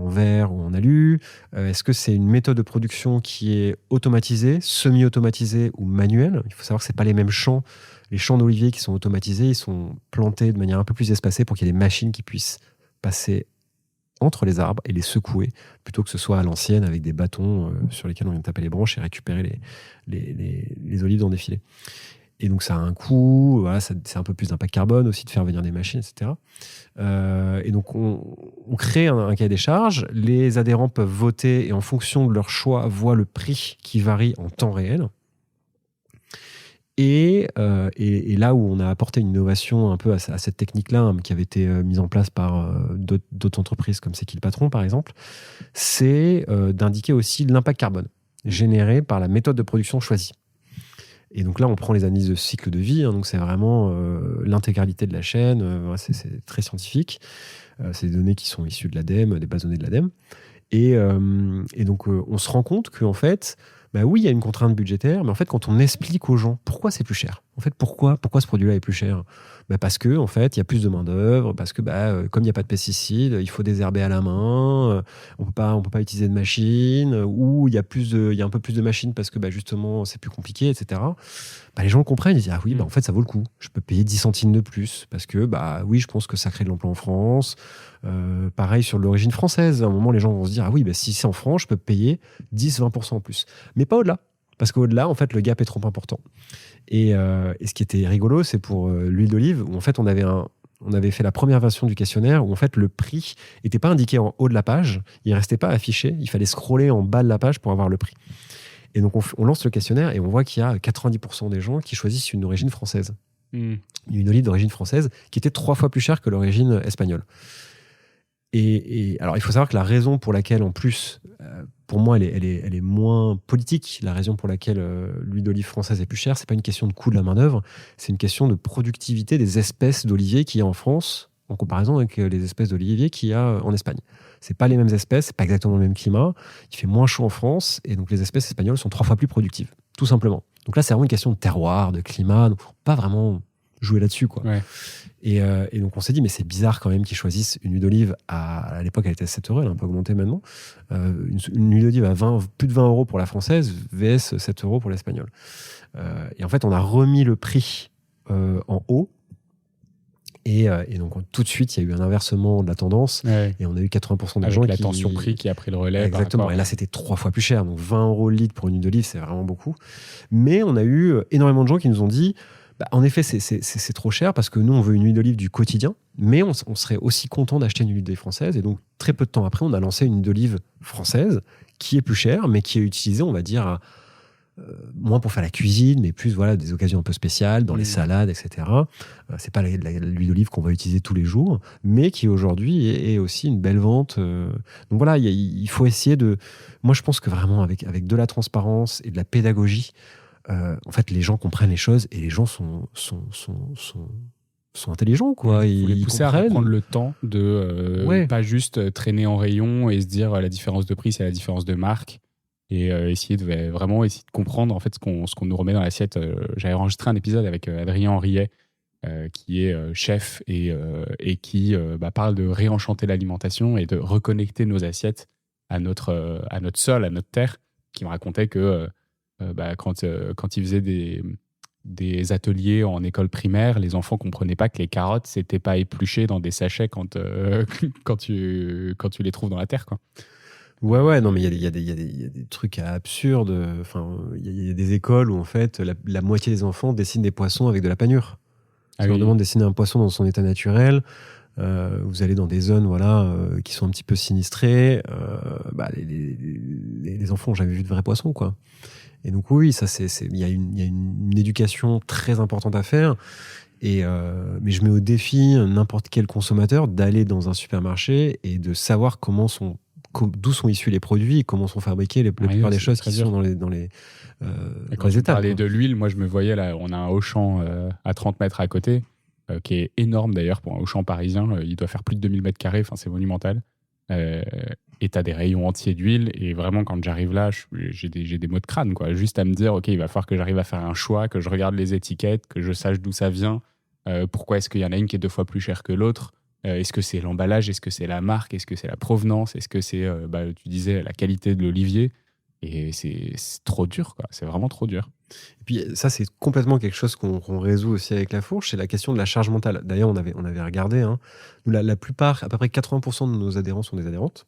verre ou en alu? Est-ce que c'est une méthode de production qui est automatisée, semi-automatisée ou manuelle? Il faut savoir que ce n'est pas les mêmes champs. Les champs d'oliviers qui sont automatisés, ils sont plantés de manière un peu plus espacée pour qu'il y ait des machines qui puissent passer entre les arbres et les secouer, plutôt que ce soit à l'ancienne avec des bâtons sur lesquels on vient taper les branches et récupérer les olives dans des filets. Et donc ça a un coût, c'est un peu plus d'impact carbone aussi de faire venir des machines, etc. Et donc on crée un cahier des charges, les adhérents peuvent voter et en fonction de leur choix, voient le prix qui varie en temps réel. Et là où on a apporté une innovation un peu à cette technique-là, qui avait été mise en place par d'autres entreprises comme C'est qui le patron, par exemple, c'est d'indiquer aussi l'impact carbone généré par la méthode de production choisie. Et donc là, on prend les analyses de cycle de vie, donc c'est vraiment l'intégralité de la chaîne, c'est très scientifique. C'est des données qui sont issues de l'ADEME, des bases données de l'ADEME. Et donc, on se rend compte qu'en fait, oui, il y a une contrainte budgétaire, mais en fait, quand on explique aux gens pourquoi c'est plus cher, En fait, pourquoi ce produit-là est plus cher? Parce que en fait, il y a plus de main-d'œuvre, parce que comme il n'y a pas de pesticides, il faut désherber à la main, on peut pas utiliser de machine, ou il y a un peu plus de machines parce que justement, c'est plus compliqué, etc. Les gens comprennent, ils disent, ah oui, en fait, ça vaut le coup. Je peux payer 10 centimes de plus parce que, oui, je pense que ça crée de l'emploi en France. Pareil sur l'origine française. À un moment, les gens vont se dire, ah oui, si c'est en France, je peux payer 10-20% en plus. Mais pas au-delà. Parce qu'au-delà, en fait, le gap est trop important. Et ce qui était rigolo, c'est pour l'huile d'olive, où en fait, on avait fait la première version du questionnaire, où en fait, le prix n'était pas indiqué en haut de la page, il restait pas affiché, il fallait scroller en bas de la page pour avoir le prix. Et donc, on lance le questionnaire et on voit qu'il y a 90% des gens qui choisissent une origine française. Une huile d'olive d'origine française qui était 3 fois plus chère que l'origine espagnole. Et alors, il faut savoir que la raison pour laquelle, en plus, pour moi, elle est moins politique. La raison pour laquelle l'huile d'olive française est plus chère, c'est pas une question de coût de la main-d'œuvre, c'est une question de productivité des espèces d'oliviers qu'il y a en France en comparaison avec les espèces d'oliviers qu'il y a en Espagne. C'est pas les mêmes espèces, c'est pas exactement le même climat. Il fait moins chaud en France et donc les espèces espagnoles sont 3 fois plus productives, tout simplement. Donc là, c'est vraiment une question de terroir, de climat. Donc, faut pas vraiment jouer là-dessus, quoi. Ouais. Et donc on s'est dit, mais c'est bizarre quand même qu'ils choisissent une huile d'olive à l'époque, elle était à 7 euros, elle a un peu augmenté maintenant. Une huile d'olive à plus de 20 euros pour la française, VS 7 euros pour l'espagnole. Et en fait, on a remis le prix en haut. Et donc tout de suite, il y a eu un inversement de la tendance. Ouais. Et on a eu 80% des avec gens la tension prix qui a pris le relais. Exactement. Et là, c'était 3 fois plus cher. Donc 20 euros le litre pour une huile d'olive, c'est vraiment beaucoup. Mais on a eu énormément de gens qui nous ont dit, en effet, c'est trop cher parce que nous, on veut une huile d'olive du quotidien, mais on serait aussi content d'acheter une huile d'olive française. Et donc, très peu de temps après, on a lancé une huile d'olive française qui est plus chère, mais qui est utilisée, on va dire, moins pour faire la cuisine, mais plus des occasions un peu spéciales, dans les salades, etc. C'est pas l'huile d'olive qu'on va utiliser tous les jours, mais qui aujourd'hui est aussi une belle vente. Donc voilà, il faut essayer de... Moi, je pense que vraiment, avec de la transparence et de la pédagogie, en fait, les gens comprennent les choses et les gens sont intelligents, quoi. Il faut les pousser comprennent. à prendre le temps de pas juste traîner en rayon et se dire la différence de prix, c'est la différence de marque. Et essayer de comprendre en fait ce qu'on nous remet dans l'assiette. J'avais enregistré un épisode avec Adrien Henriet, qui est chef et qui parle de réenchanter l'alimentation et de reconnecter nos assiettes à notre sol, à notre terre, qui me racontait que quand il faisait des ateliers en école primaire, les enfants comprenaient pas que les carottes s'étaient pas épluchées dans des sachets quand tu les trouves dans la terre, quoi. Ouais, non, mais il y a des trucs absurdes. Enfin, il y a des écoles où en fait la moitié des enfants dessinent des poissons avec de la panure. Si on demande de dessiner un poisson dans son état naturel, vous allez dans des zones qui sont un petit peu sinistrées, les enfants n'ont jamais vu de vrais poissons, quoi. Et donc oui, ça il y a une éducation très importante à faire. Mais je mets au défi n'importe quel consommateur d'aller dans un supermarché et de savoir d'où sont issus les produits et comment sont fabriquées la plupart des choses qui sont dans les quand tu étapes. parlais de l'huile, moi je me voyais là, on a un Auchan à 30 mètres à côté, qui est énorme d'ailleurs pour un Auchan parisien. Il doit faire plus de 2000 mètres carrés, enfin c'est monumental. Et tu as des rayons entiers d'huile. Et vraiment, quand j'arrive là, j'ai des maux de crâne, quoi. Juste à me dire, OK, il va falloir que j'arrive à faire un choix, que je regarde les étiquettes, que je sache d'où ça vient. Pourquoi est-ce qu'il y en a une qui est 2 fois plus chère que l'autre? Est-ce que c'est l'emballage? Est-ce que c'est la marque? Est-ce que c'est la provenance? Est-ce que c'est, tu disais, la qualité de l'olivier? Et c'est trop dur, quoi. C'est vraiment trop dur. Et puis ça, c'est complètement quelque chose qu'on résout aussi avec La Fourche, c'est la question de la charge mentale. D'ailleurs, on avait regardé, hein, la plupart, à peu près 80% de nos adhérents sont des adhérentes.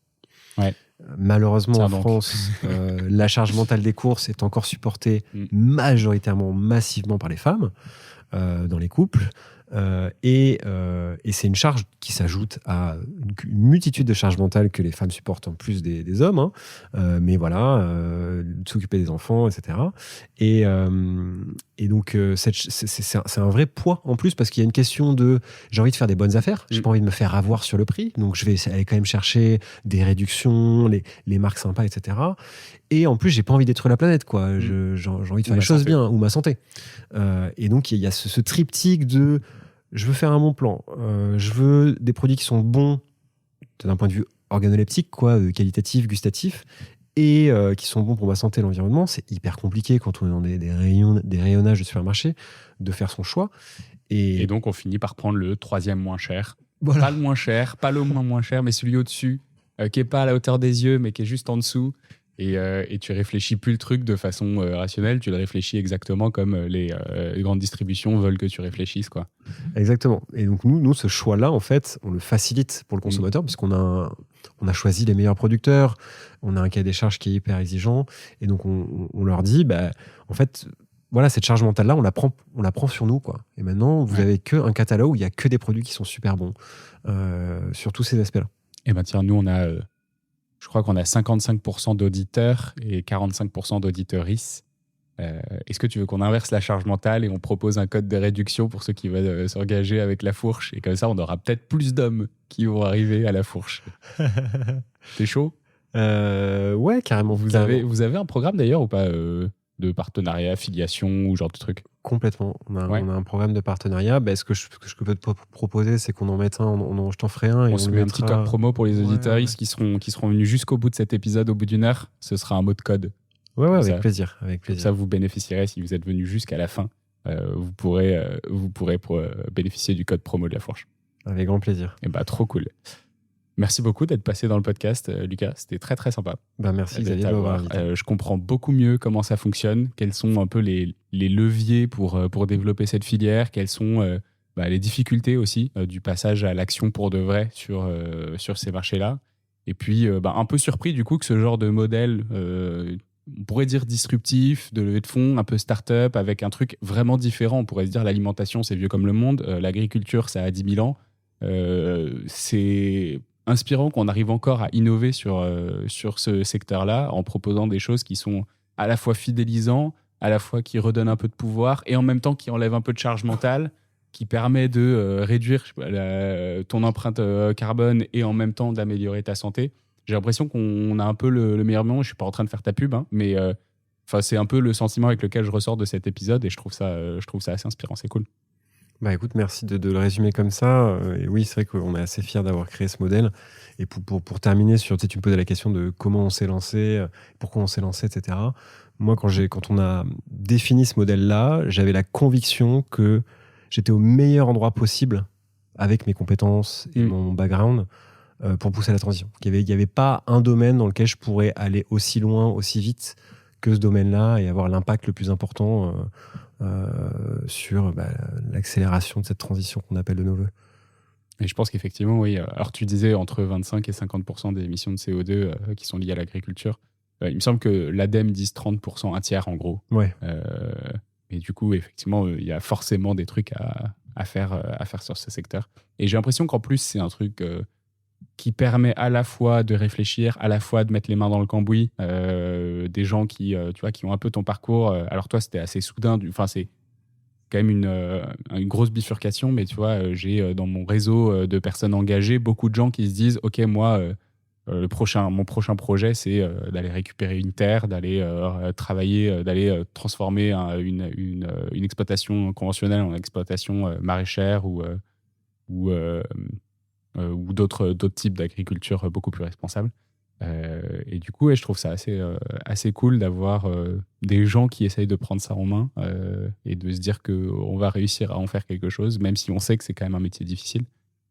Ouais. Malheureusement, en France, la charge mentale des courses est encore supportée majoritairement, massivement par les femmes dans les couples. Et c'est une charge qui s'ajoute à une multitude de charges mentales que les femmes supportent en plus des hommes, hein. Mais voilà, s'occuper des enfants, etc. Et donc c'est un vrai poids en plus, parce qu'il y a une question de j'ai envie de faire des bonnes affaires, j'ai pas envie de me faire avoir sur le prix, donc je vais aller quand même chercher des réductions, les marques sympas, etc. Et en plus, j'ai pas envie de détruire la planète, quoi. J'ai envie de faire les choses bien, ou ma santé. Et donc, il y a ce triptyque de je veux faire un bon plan, je veux des produits qui sont bons d'un point de vue organoleptique, quoi, qualitatif, gustatif, et qui sont bons pour ma santé et l'environnement. C'est hyper compliqué quand on est dans des rayonnages de supermarché de faire son choix. Et donc, on finit par prendre le troisième moins cher. Voilà. Pas le moins cher, pas le moins cher, mais celui au-dessus, qui n'est pas à la hauteur des yeux, mais qui est juste en dessous. Et tu réfléchis plus le truc de façon rationnelle, tu le réfléchis exactement comme les grandes distributions veulent que tu réfléchisses, quoi. Exactement. Et donc, nous, ce choix-là, en fait, on le facilite pour le consommateur parce qu'on a choisi les meilleurs producteurs, on a un cahier des charges qui est hyper exigeant. Et donc, on leur dit, en fait, voilà, cette charge mentale-là, on la prend sur nous, quoi. Et maintenant, vous avez qu'un catalogue où il n'y a que des produits qui sont super bons sur tous ces aspects-là. Et ben tiens, nous, je crois qu'on a 55% d'auditeurs et 45% d'auditeuristes. Est-ce que tu veux qu'on inverse la charge mentale et on propose un code de réduction pour ceux qui veulent s'engager avec la fourche? Et comme ça, on aura peut-être plus d'hommes qui vont arriver à la fourche. T'es chaud? Ouais, carrément. Vous avez un programme d'ailleurs ou pas de partenariat, affiliation ou genre de truc? Complètement. On a un programme de partenariat. Ce que je peux te proposer, c'est qu'on en mette un. Je t'en ferai un. On se met un petit code promo pour les auditeurs qui seront venus jusqu'au bout de cet épisode, au bout d'une heure. Ce sera un mot de code. Ouais, avec plaisir. Comme ça, vous bénéficierez, si vous êtes venu jusqu'à la fin, vous pourrez bénéficier du code promo de la fourche. Avec grand plaisir. Et trop cool. Merci beaucoup d'être passé dans le podcast, Lucas. C'était très, très sympa. Merci, Xavier, de m'avoir invité. Je comprends beaucoup mieux comment ça fonctionne, quels sont un peu les leviers pour développer cette filière, quelles sont les difficultés aussi du passage à l'action pour de vrai sur ces marchés-là. Et puis, un peu surpris du coup que ce genre de modèle, on pourrait dire disruptif, de levée de fonds, un peu start-up, avec un truc vraiment différent. On pourrait se dire l'alimentation, c'est vieux comme le monde. L'agriculture, ça a 10 000 ans. C'est inspirant qu'on arrive encore à innover sur ce secteur-là en proposant des choses qui sont à la fois fidélisants, à la fois qui redonnent un peu de pouvoir et en même temps qui enlèvent un peu de charge mentale, qui permet de réduire ton empreinte carbone et en même temps d'améliorer ta santé. J'ai l'impression qu'on a un peu le meilleur moment. Je ne suis pas en train de faire ta pub, mais c'est un peu le sentiment avec lequel je ressors de cet épisode et je trouve ça assez inspirant. C'est cool. Écoute, merci de le résumer comme ça. Et oui, c'est vrai qu'on est assez fiers d'avoir créé ce modèle. Et pour terminer sur, tu me posais la question de comment on s'est lancé, pourquoi on s'est lancé, etc. Moi, quand on a défini ce modèle-là, j'avais la conviction que j'étais au meilleur endroit possible avec mes compétences et mon background pour pousser la transition. Il n'y avait pas un domaine dans lequel je pourrais aller aussi loin, aussi vite que ce domaine-là et avoir l'impact le plus important sur l'accélération de cette transition qu'on appelle de nos voeux. Et je pense qu'effectivement, oui. Alors, tu disais entre 25 et 50% des émissions de CO2 qui sont liées à l'agriculture. Il me semble que l'ADEME dise 30%, un tiers en gros. Ouais. Et du coup, effectivement, il y a forcément des trucs à faire sur ce secteur. Et j'ai l'impression qu'en plus, c'est un truc qui permet à la fois de réfléchir, à la fois de mettre les mains dans le cambouis. Des gens qui ont un peu ton parcours. Alors toi, c'était assez soudain. C'est quand même une grosse bifurcation, mais tu vois, j'ai dans mon réseau de personnes engagées beaucoup de gens qui se disent « Ok, moi, mon prochain projet, c'est d'aller récupérer une terre, d'aller travailler, d'aller transformer une exploitation conventionnelle en exploitation maraîchère ou d'autres types d'agriculture beaucoup plus responsables. » Et du coup, je trouve ça assez cool d'avoir des gens qui essayent de prendre ça en main et de se dire qu'on va réussir à en faire quelque chose, même si on sait que c'est quand même un métier difficile.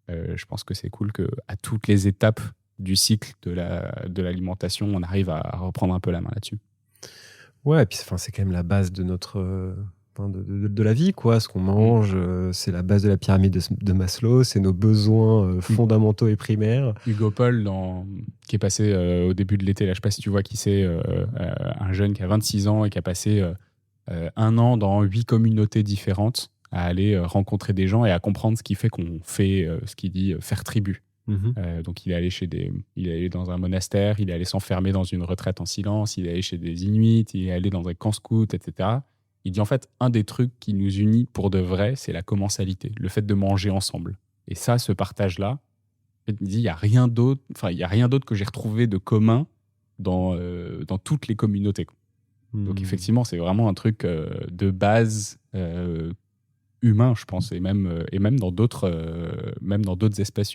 Je pense que c'est cool qu'à toutes les étapes du cycle de l'alimentation, on arrive à reprendre un peu la main là-dessus. Ouais, et puis c'est quand même la base de notre... de la vie, quoi. Ce qu'on mange, c'est la base de la pyramide de Maslow, c'est nos besoins fondamentaux et primaires. Hugo Paul, qui est passé au début de l'été, là, je ne sais pas si tu vois qui c'est, un jeune qui a 26 ans et qui a passé 1 an dans 8 communautés différentes à aller rencontrer des gens et à comprendre ce qui fait qu'on fait ce qu'il dit faire tribu. Donc il est allé dans un monastère, il est allé s'enfermer dans une retraite en silence, il est allé chez des Inuits, il est allé dans un camp scout, etc. Il dit en fait, un des trucs qui nous unit pour de vrai, c'est la commensalité, le fait de manger ensemble. Et ça, ce partage-là, il dit, il n'y a rien d'autre que j'ai retrouvé de commun dans toutes les communautés. Donc effectivement, c'est vraiment un truc de base humain, je pense, et même dans d'autres espèces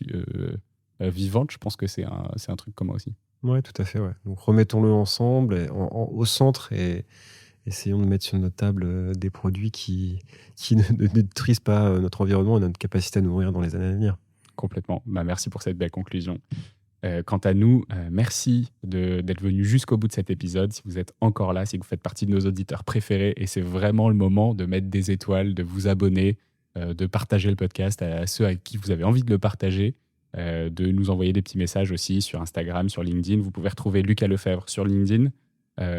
vivantes, je pense que c'est un truc commun aussi. Ouais, tout à fait, ouais. Donc remettons-le ensemble au centre et essayons de mettre sur notre table des produits qui ne détruisent pas notre environnement et notre capacité à nous nourrir dans les années à venir. Complètement. Merci pour cette belle conclusion. Quant à nous, merci d'être venu jusqu'au bout de cet épisode. Si vous êtes encore là, si vous faites partie de nos auditeurs préférés, et c'est vraiment le moment de mettre des étoiles, de vous abonner, de partager le podcast à ceux à qui vous avez envie de le partager, de nous envoyer des petits messages aussi sur Instagram, sur LinkedIn. Vous pouvez retrouver Lucas Lefebvre sur LinkedIn.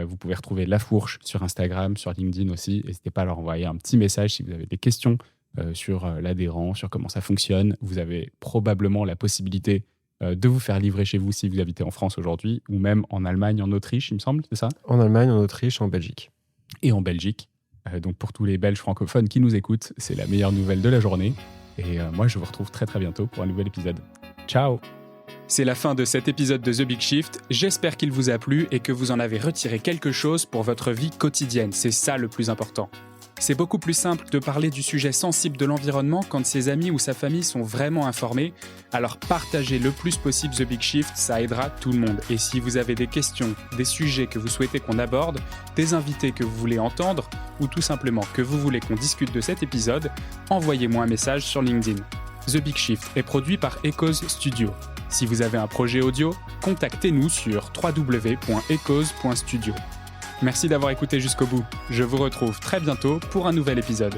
Vous pouvez retrouver La Fourche sur Instagram, sur LinkedIn aussi. N'hésitez pas à leur envoyer un petit message si vous avez des questions sur l'adhérent, sur comment ça fonctionne. Vous avez probablement la possibilité de vous faire livrer chez vous si vous habitez en France aujourd'hui, ou même en Allemagne, en Autriche, il me semble, c'est ça ? En Allemagne, en Autriche, en Belgique. Et en Belgique. Donc pour tous les Belges francophones qui nous écoutent, c'est la meilleure nouvelle de la journée. Et moi, je vous retrouve très très bientôt pour un nouvel épisode. Ciao ! C'est la fin de cet épisode de The Big Shift. J'espère qu'il vous a plu et que vous en avez retiré quelque chose pour votre vie quotidienne. C'est ça le plus important. C'est beaucoup plus simple de parler du sujet sensible de l'environnement quand ses amis ou sa famille sont vraiment informés. Alors partagez le plus possible The Big Shift, ça aidera tout le monde. Et si vous avez des questions, des sujets que vous souhaitez qu'on aborde, des invités que vous voulez entendre, ou tout simplement que vous voulez qu'on discute de cet épisode, envoyez-moi un message sur LinkedIn. The Big Shift est produit par Echoes Studio. Si vous avez un projet audio, contactez-nous sur www.echoes.studio. Merci d'avoir écouté jusqu'au bout. Je vous retrouve très bientôt pour un nouvel épisode.